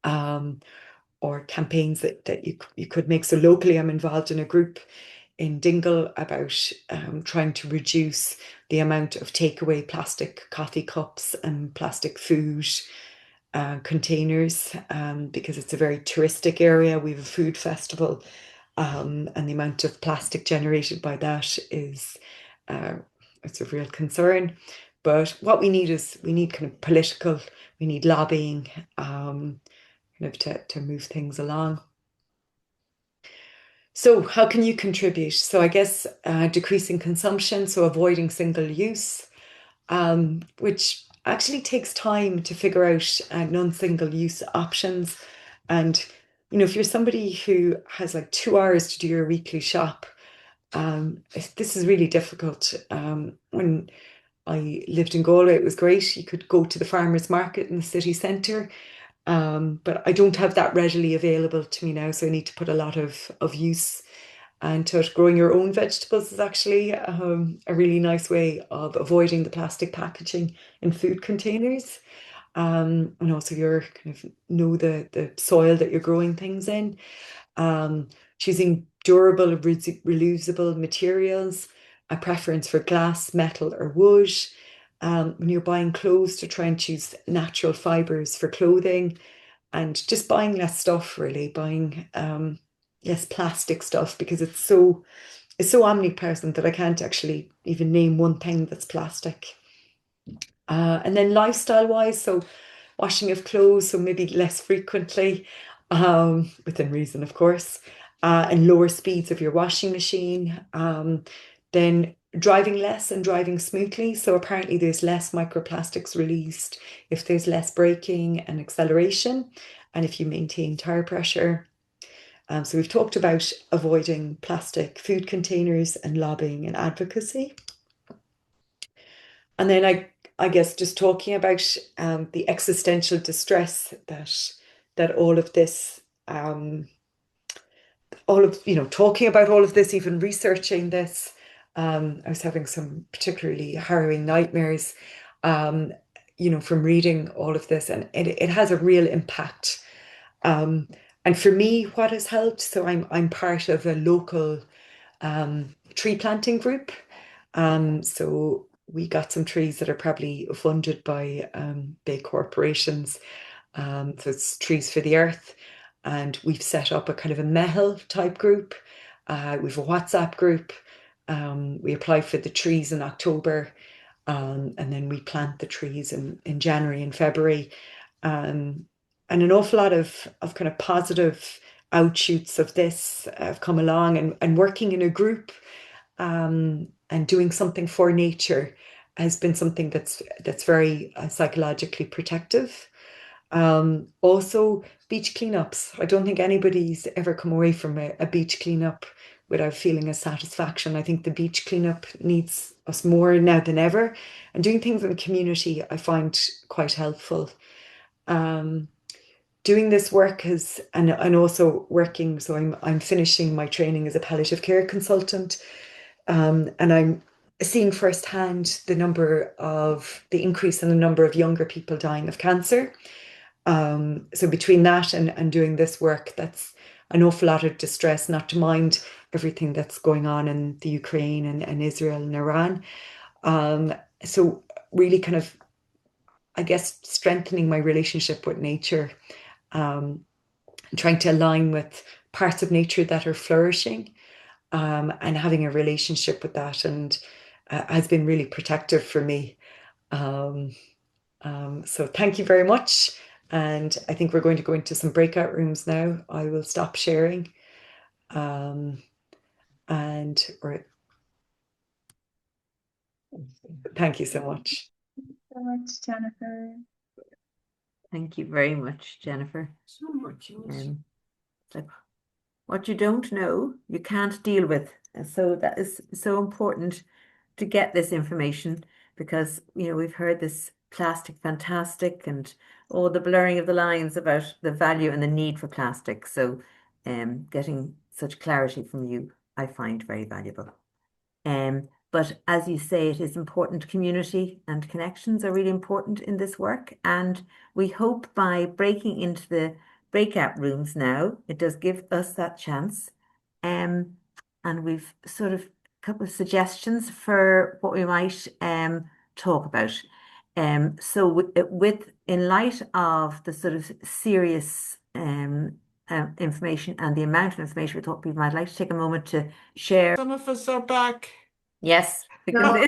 or campaigns that you could make. So locally, I'm involved in a group in Dingle about trying to reduce the amount of takeaway plastic coffee cups and plastic food containers because it's a very touristic area. We have a food festival, and the amount of plastic generated by that is it's a real concern. But what we need kind of political, we need lobbying kind of to move things along. So how can you contribute? So I guess decreasing consumption, so avoiding single use, which actually takes time to figure out non-single use options. And if you're somebody who has like 2 hours to do your weekly shop, this is really difficult. When I lived in Galway, it was great. You could go to the farmers market in the city centre. But I don't have that readily available to me now, so I need to put a lot of use into it. Growing your own vegetables is actually a really nice way of avoiding the plastic packaging in food containers. And also you're kind of know the soil that you're growing things in. Choosing durable, reusable materials, a preference for glass, metal, or wood. When you're buying clothes, to try and choose natural fibers for clothing, and just buying less stuff, really buying less plastic stuff, because it's so omnipresent that I can't actually even name one thing that's plastic. And then lifestyle wise, so washing of clothes, so maybe less frequently, within reason, of course, and lower speeds of your washing machine. Then driving less and driving smoothly. So apparently there's less microplastics released if there's less braking and acceleration, and if you maintain tire pressure. So we've talked about avoiding plastic food containers and lobbying and advocacy. And then I guess just talking about the existential distress that all of this, talking about all of this, even researching this, I was having some particularly harrowing nightmares, from reading all of this, and it has a real impact. And for me, what has helped, so I'm part of a local tree planting group. So we got some trees that are probably funded by big corporations. So it's Trees for the Earth. And we've set up a kind of a Mehel type group. We've a WhatsApp group. We apply for the trees in October. And then we plant the trees in January and February. And an awful lot of kind of positive outshoots of this have come along, and working in a group and doing something for nature has been something that's very psychologically protective. Also, beach cleanups. I don't think anybody's ever come away from a beach cleanup without feeling a satisfaction. I think the beach cleanup needs us more now than ever. And doing things in the community, I find quite helpful. Doing this work has, and also working, so I'm finishing my training as a palliative care consultant, and I'm seeing firsthand the increase in the number of younger people dying of cancer. So between that and doing this work, that's an awful lot of distress, not to mind everything that's going on in the Ukraine and Israel and Iran. So really kind of, I guess, strengthening my relationship with nature, trying to align with parts of nature that are flourishing, and having a relationship with that, and has been really protective for me. So thank you very much. And I think we're going to go into some breakout rooms now. I will stop sharing. Thank you so much. So much, Jennifer. Thank you very much, Jennifer. So much. Like, what you don't know, you can't deal with. And so that is so important to get this information, because we've heard this plastic fantastic and all the blurring of the lines about the value and the need for plastic. So getting such clarity from you, I find very valuable. But as you say, it is important. Community and connections are really important in this work. And we hope by breaking into the breakout rooms now, it does give us that chance. And we've sort of a couple of suggestions for what we might talk about. So in light of the sort of serious information and the amount of information we thought people might like to take a moment to share. Some of us are back. Yes, because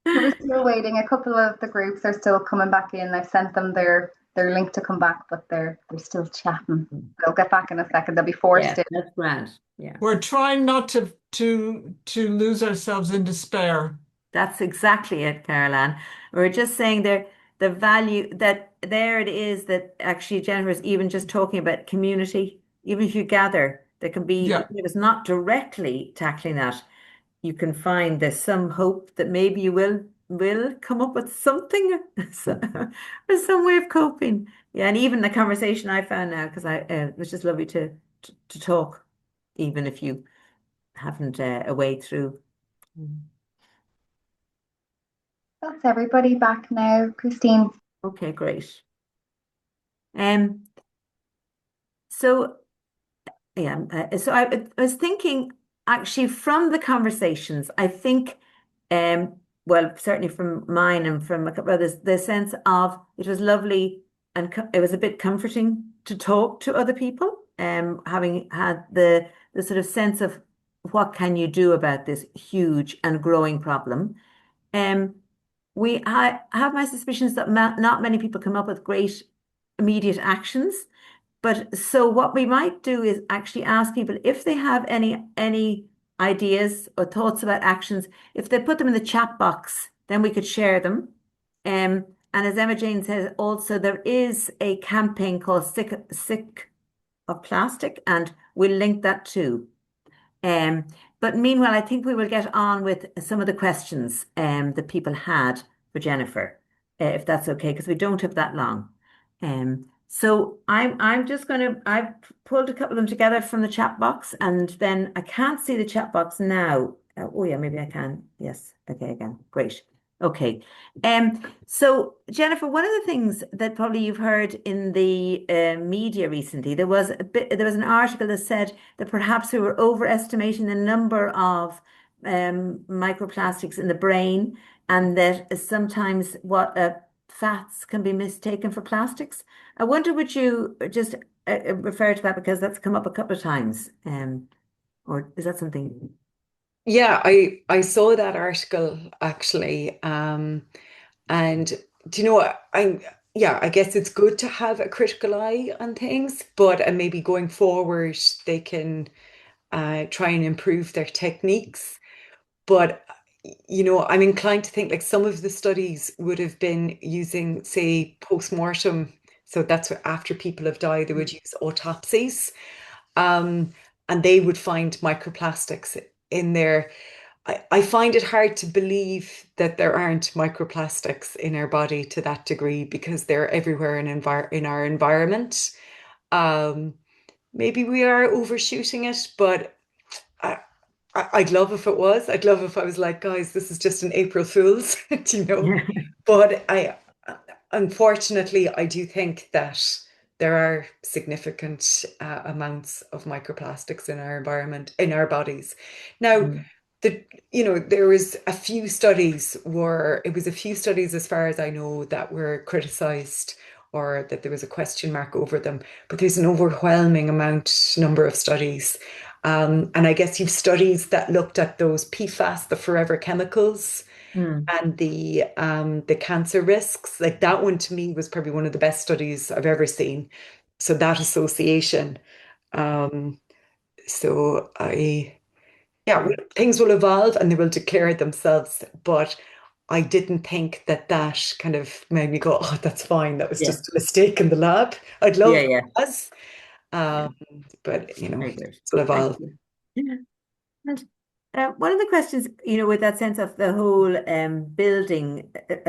we're still waiting. A couple of the groups are still coming back in. I've sent them their link to come back, but they're still chatting. They'll get back in a second. They'll be forced in. That's grand. Yeah. We're trying not to lose ourselves in despair. That's exactly it, Caroline. We're just saying the value that there it is, that actually Jennifer is even just talking about community. Even if you gather, there can be, Yeah. it was not directly tackling that. You can find there's some hope that maybe you will come up with something or some way of coping. Yeah, and even the conversation I found now, because it was just lovely to talk, even if you haven't a way through. That's everybody back now, Christine. Okay, great. So yeah, so I was thinking, actually, from the conversations, I think, well, certainly from mine and from a couple of others, the sense of it was lovely and it was a bit comforting to talk to other people, having had the sort of sense of what can you do about this huge and growing problem. I have my suspicions that not many people come up with great immediate actions. But so what we might do is actually ask people if they have any ideas or thoughts about actions, if they put them in the chat box, then we could share them. And as Emma Jane says, also there is a campaign called Sick of Plastic, and we'll link that too. But meanwhile, I think we will get on with some of the questions that people had for Jennifer, if that's okay, because we don't have that long. So I'm just I've pulled a couple of them together from the chat box, and then I can't see the chat box now. Oh yeah, maybe I can. Yes. Okay, again. Great. Okay. So Jennifer, one of the things that probably you've heard in the media recently, there was an article that said that perhaps we were overestimating the number of microplastics in the brain, and that sometimes fats can be mistaken for plastics. I wonder, would you just refer to that, because that's come up a couple of times, or is that something? Yeah, I saw that article actually, and do you know what? I guess it's good to have a critical eye on things, but and maybe going forward they can try and improve their techniques. But I'm inclined to think like some of the studies would have been using, say, post-mortem. So that's what after people have died, they would use autopsies, um, and they would find microplastics in there. I find it hard to believe that there aren't microplastics in our body to that degree because they're everywhere in our environment. Um, Maybe we are overshooting it, but I, I'd love if it was. I'd love if I was like, guys, this is just an April Fool's, you know. But unfortunately, I do think that there are significant amounts of microplastics in our environment, in our bodies. Now, there was a few studies as far as I know, that were criticized or that there was a question mark over them, but there's an overwhelming number of studies. And I guess you've studies that looked at those PFAS, the forever chemicals, and the cancer risks. Like that one to me was probably one of the best studies I've ever seen. So that association. Um, so things will evolve and they will declare themselves. But I didn't think that kind of made me go, oh, that's fine. That was just a mistake in the lab. I'd love if it was. But Very good. it will evolve. Yeah. And one of the questions, with that sense of the whole building, the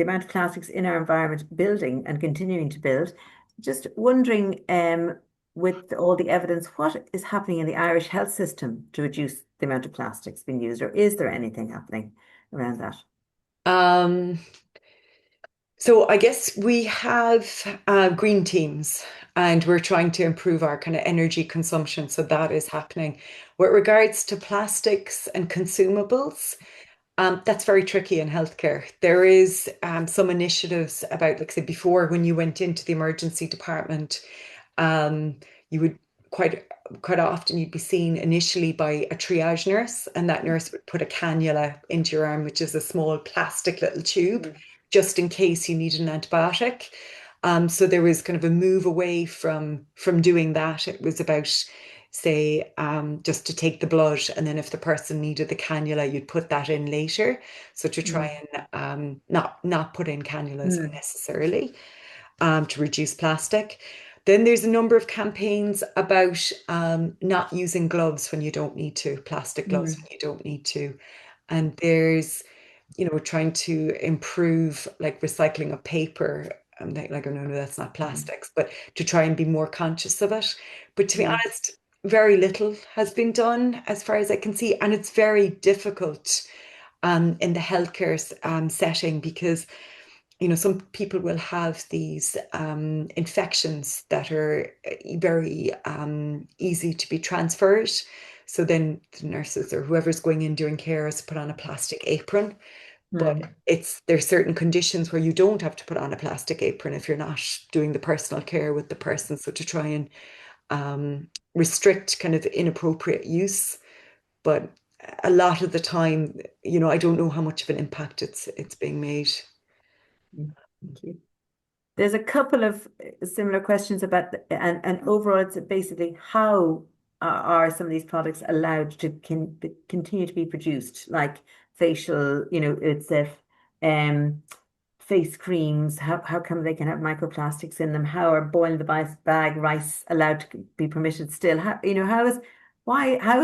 amount of plastics in our environment building and continuing to build, just wondering, with all the evidence, what is happening in the Irish health system to reduce the amount of plastics being used, or is there anything happening around that? So I guess we have green teams, and we're trying to improve our kind of energy consumption. So that is happening. With regards to plastics and consumables, that's very tricky in healthcare. There is some initiatives about, like I said before, when you went into the emergency department, you would quite often you'd be seen initially by a triage nurse, and that nurse would put a cannula into your arm, which is a small plastic little tube, just in case you needed an antibiotic. So there was kind of a move away from doing that. It was about, say, just to take the blood, and then if the person needed the cannula, you'd put that in later. So to try and not put in cannulas unnecessarily, to reduce plastic. Then there's a number of campaigns about not using gloves when you don't need to, plastic gloves when you don't need to. And there's, trying to improve like recycling of paper. Like, I know that's not plastics, but to try and be more conscious of it. But to be honest, very little has been done as far as I can see. And it's very difficult in the healthcare setting because some people will have these infections that are very easy to be transferred. So then the nurses or whoever's going in doing care has to put on a plastic apron. But there's certain conditions where you don't have to put on a plastic apron if you're not doing the personal care with the person. So to try and restrict kind of inappropriate use. But a lot of the time, I don't know how much of an impact it's being made. Thank you. There's a couple of similar questions about, and overall, it's basically how are some of these products allowed to continue to be produced, like facial, it's face creams. How come they can have microplastics in them? How are boiling the bag rice allowed to be permitted still? How is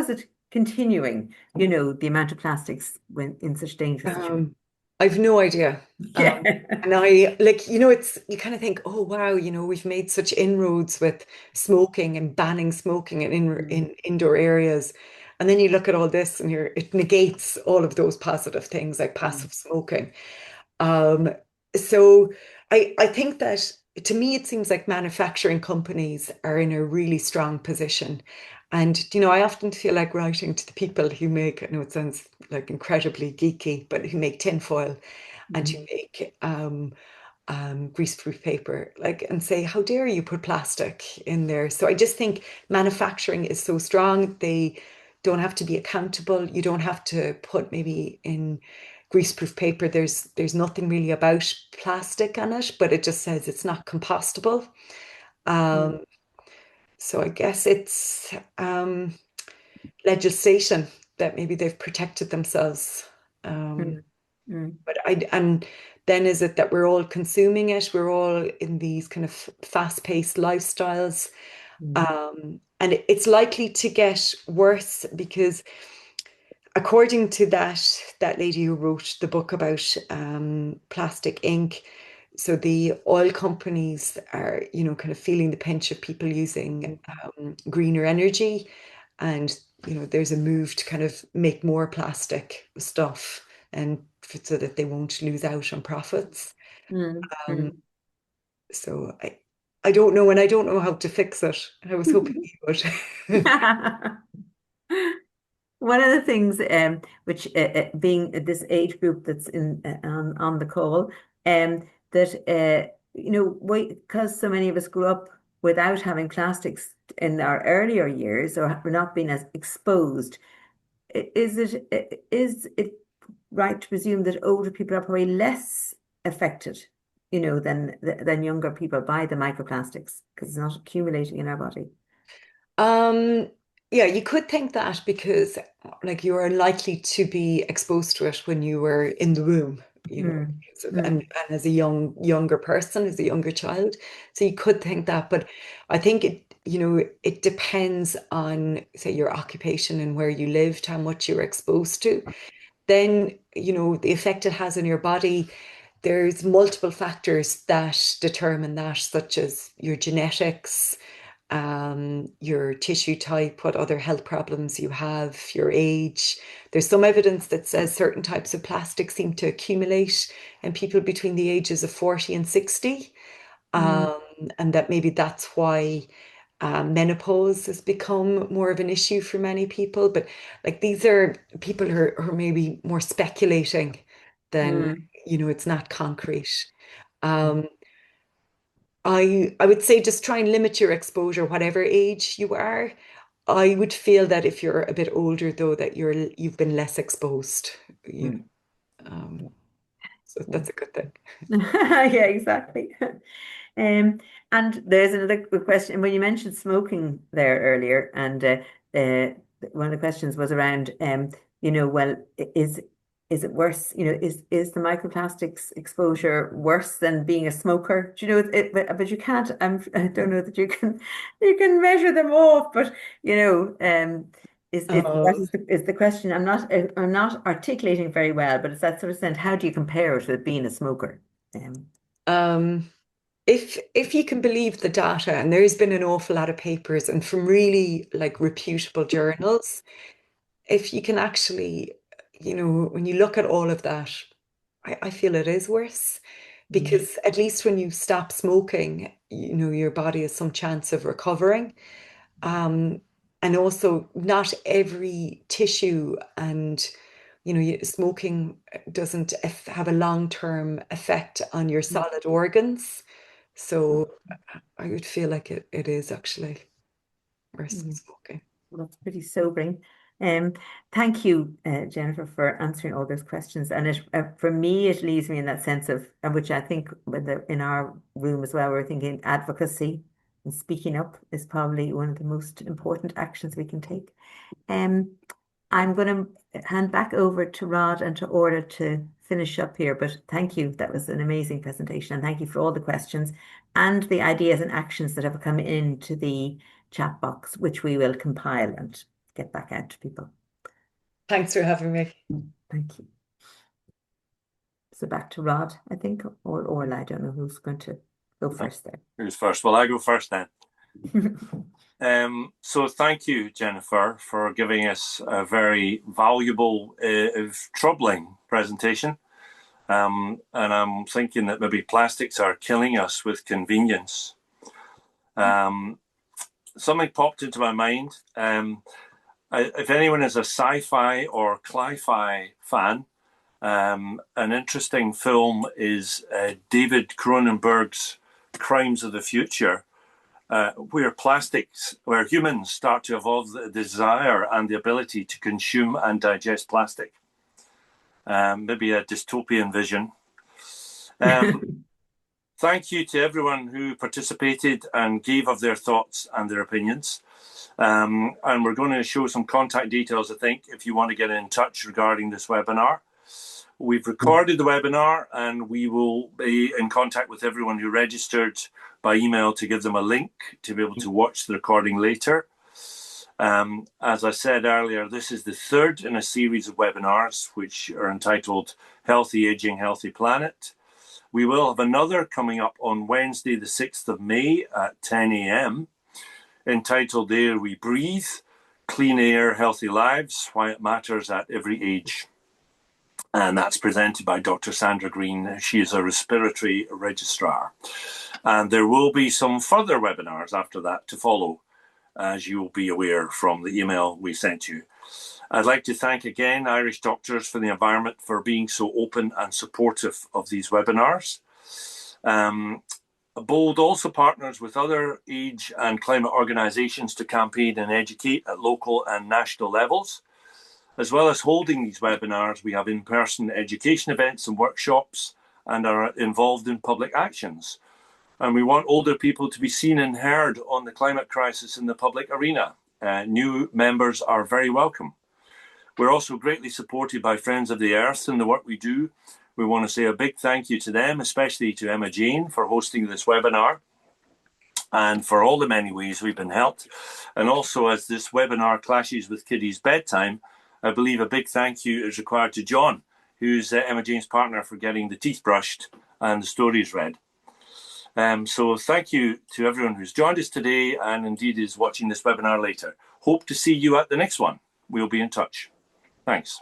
it continuing? The amount of plastics when in such dangerous situations. I've no idea. Yeah. And I like, it's you kind of think, oh wow, we've made such inroads with smoking and banning smoking in indoor areas. And then you look at all this and it negates all of those positive things like passive smoking. So I think that to me it seems like manufacturing companies are in a really strong position. And I often feel like writing to the people who make, I know it sounds like incredibly geeky, but who make tinfoil and who make greaseproof paper, and say, how dare you put plastic in there? So I just think manufacturing is so strong. They don't have to be accountable. You don't have to put maybe in greaseproof paper. There's nothing really about plastic on it, but it just says it's not compostable. So I guess it's legislation that maybe they've protected themselves. But and then is it that we're all consuming it? We're all in these kind of fast-paced lifestyles. And it's likely to get worse because according to that lady who wrote the book about plastic ink, so the oil companies are, kind of feeling the pinch of people using greener energy, and there's a move to kind of make more plastic stuff, and so that they won't lose out on profits. So I don't know, and I don't know how to fix it. I was hoping you would. One of the things, which being this age group that's on the call, that because so many of us grew up without having plastics in our earlier years or not being as exposed, is it right to presume that older people are probably less affected, than younger people by the microplastics because it's not accumulating in our body? Yeah, you could think that because you are likely to be exposed to it when you were in the womb, and as a younger person, as a younger child. So you could think that, but I think it depends on, say, your occupation and where you lived, how much you were exposed to. Then, the effect it has on your body. There's multiple factors that determine that, such as your genetics, your tissue type, what other health problems you have, your age. There's some evidence that says certain types of plastic seem to accumulate in people between the ages of 40 and 60. And that maybe that's why menopause has become more of an issue for many people. But these are people who are maybe more speculating than, it's not concrete. I would say just try and limit your exposure, whatever age you are. I would feel that if you're a bit older, though, that you've been less exposed. So that's a good thing. Yeah, exactly. And there's another good question. When you mentioned smoking there earlier, and one of the questions was around, well, is it worse? Is the microplastics exposure worse than being a smoker? Do you know but you can't. I don't know that you can measure them off. But is the question? I'm not articulating very well, but it's that sort of sense. How do you compare it with being a smoker? If you can believe the data, and there's been an awful lot of papers and from really reputable journals, if you can actually, when you look at all of that, I feel it is worse because at least when you stop smoking, your body has some chance of recovering. And also not every tissue and smoking doesn't have a long-term effect on your solid organs. So I would feel like it is actually worse than smoking. Well, that's pretty sobering. Thank you, Jennifer, for answering all those questions. And for me, it leaves me in that sense of, which I think in our room as well, we're thinking advocacy and speaking up is probably one of the most important actions we can take. I'm going to hand back over to Rod and to Orla to finish up here. But thank you. That was an amazing presentation. And thank you for all the questions and the ideas and actions that have come into the chat box, which we will compile and get back out to people. Thanks for having me. Thank you. So back to Rod, I think, or Orla. I don't know who's going to go first there. Who's first? Well, I go first then. So thank you, Jennifer, for giving us a very valuable, troubling presentation. And I'm thinking that maybe plastics are killing us with convenience. Something popped into my mind. If anyone is a sci-fi or cli-fi fan, an interesting film is David Cronenberg's Crimes of the Future, where humans start to evolve the desire and the ability to consume and digest plastic. Maybe a dystopian vision. Thank you to everyone who participated and gave of their thoughts and their opinions. And we're going to show some contact details, I think, if you want to get in touch regarding this webinar. We've recorded the webinar and we will be in contact with everyone who registered by email to give them a link to be able to watch the recording later. As I said earlier, this is the third in a series of webinars which are entitled Healthy Aging, Healthy Planet. We will have another coming up on Wednesday, the 6th of May at 10 a.m. entitled The Air We Breathe, Clean Air, Healthy Lives, Why It Matters at Every Age. And that's presented by Dr. Sandra Green. She is a respiratory registrar. And there will be some further webinars after that to follow, as you will be aware from the email we sent you. I'd like to thank again Irish Doctors for the Environment for being so open and supportive of these webinars. Bold also partners with other age and climate organisations to campaign and educate at local and national levels. As well as holding these webinars, we have in-person education events and workshops and are involved in public actions. And we want older people to be seen and heard on the climate crisis in the public arena. New members are very welcome. We're also greatly supported by Friends of the Earth in the work we do. We want to say a big thank you to them, especially to Emma Jane for hosting this webinar and for all the many ways we've been helped. And also, as this webinar clashes with Kitty's bedtime, I believe a big thank you is required to John, who's Emma Jane's partner, for getting the teeth brushed and the stories read. So thank you to everyone who's joined us today and indeed is watching this webinar later. Hope to see you at the next one. We'll be in touch. Thanks.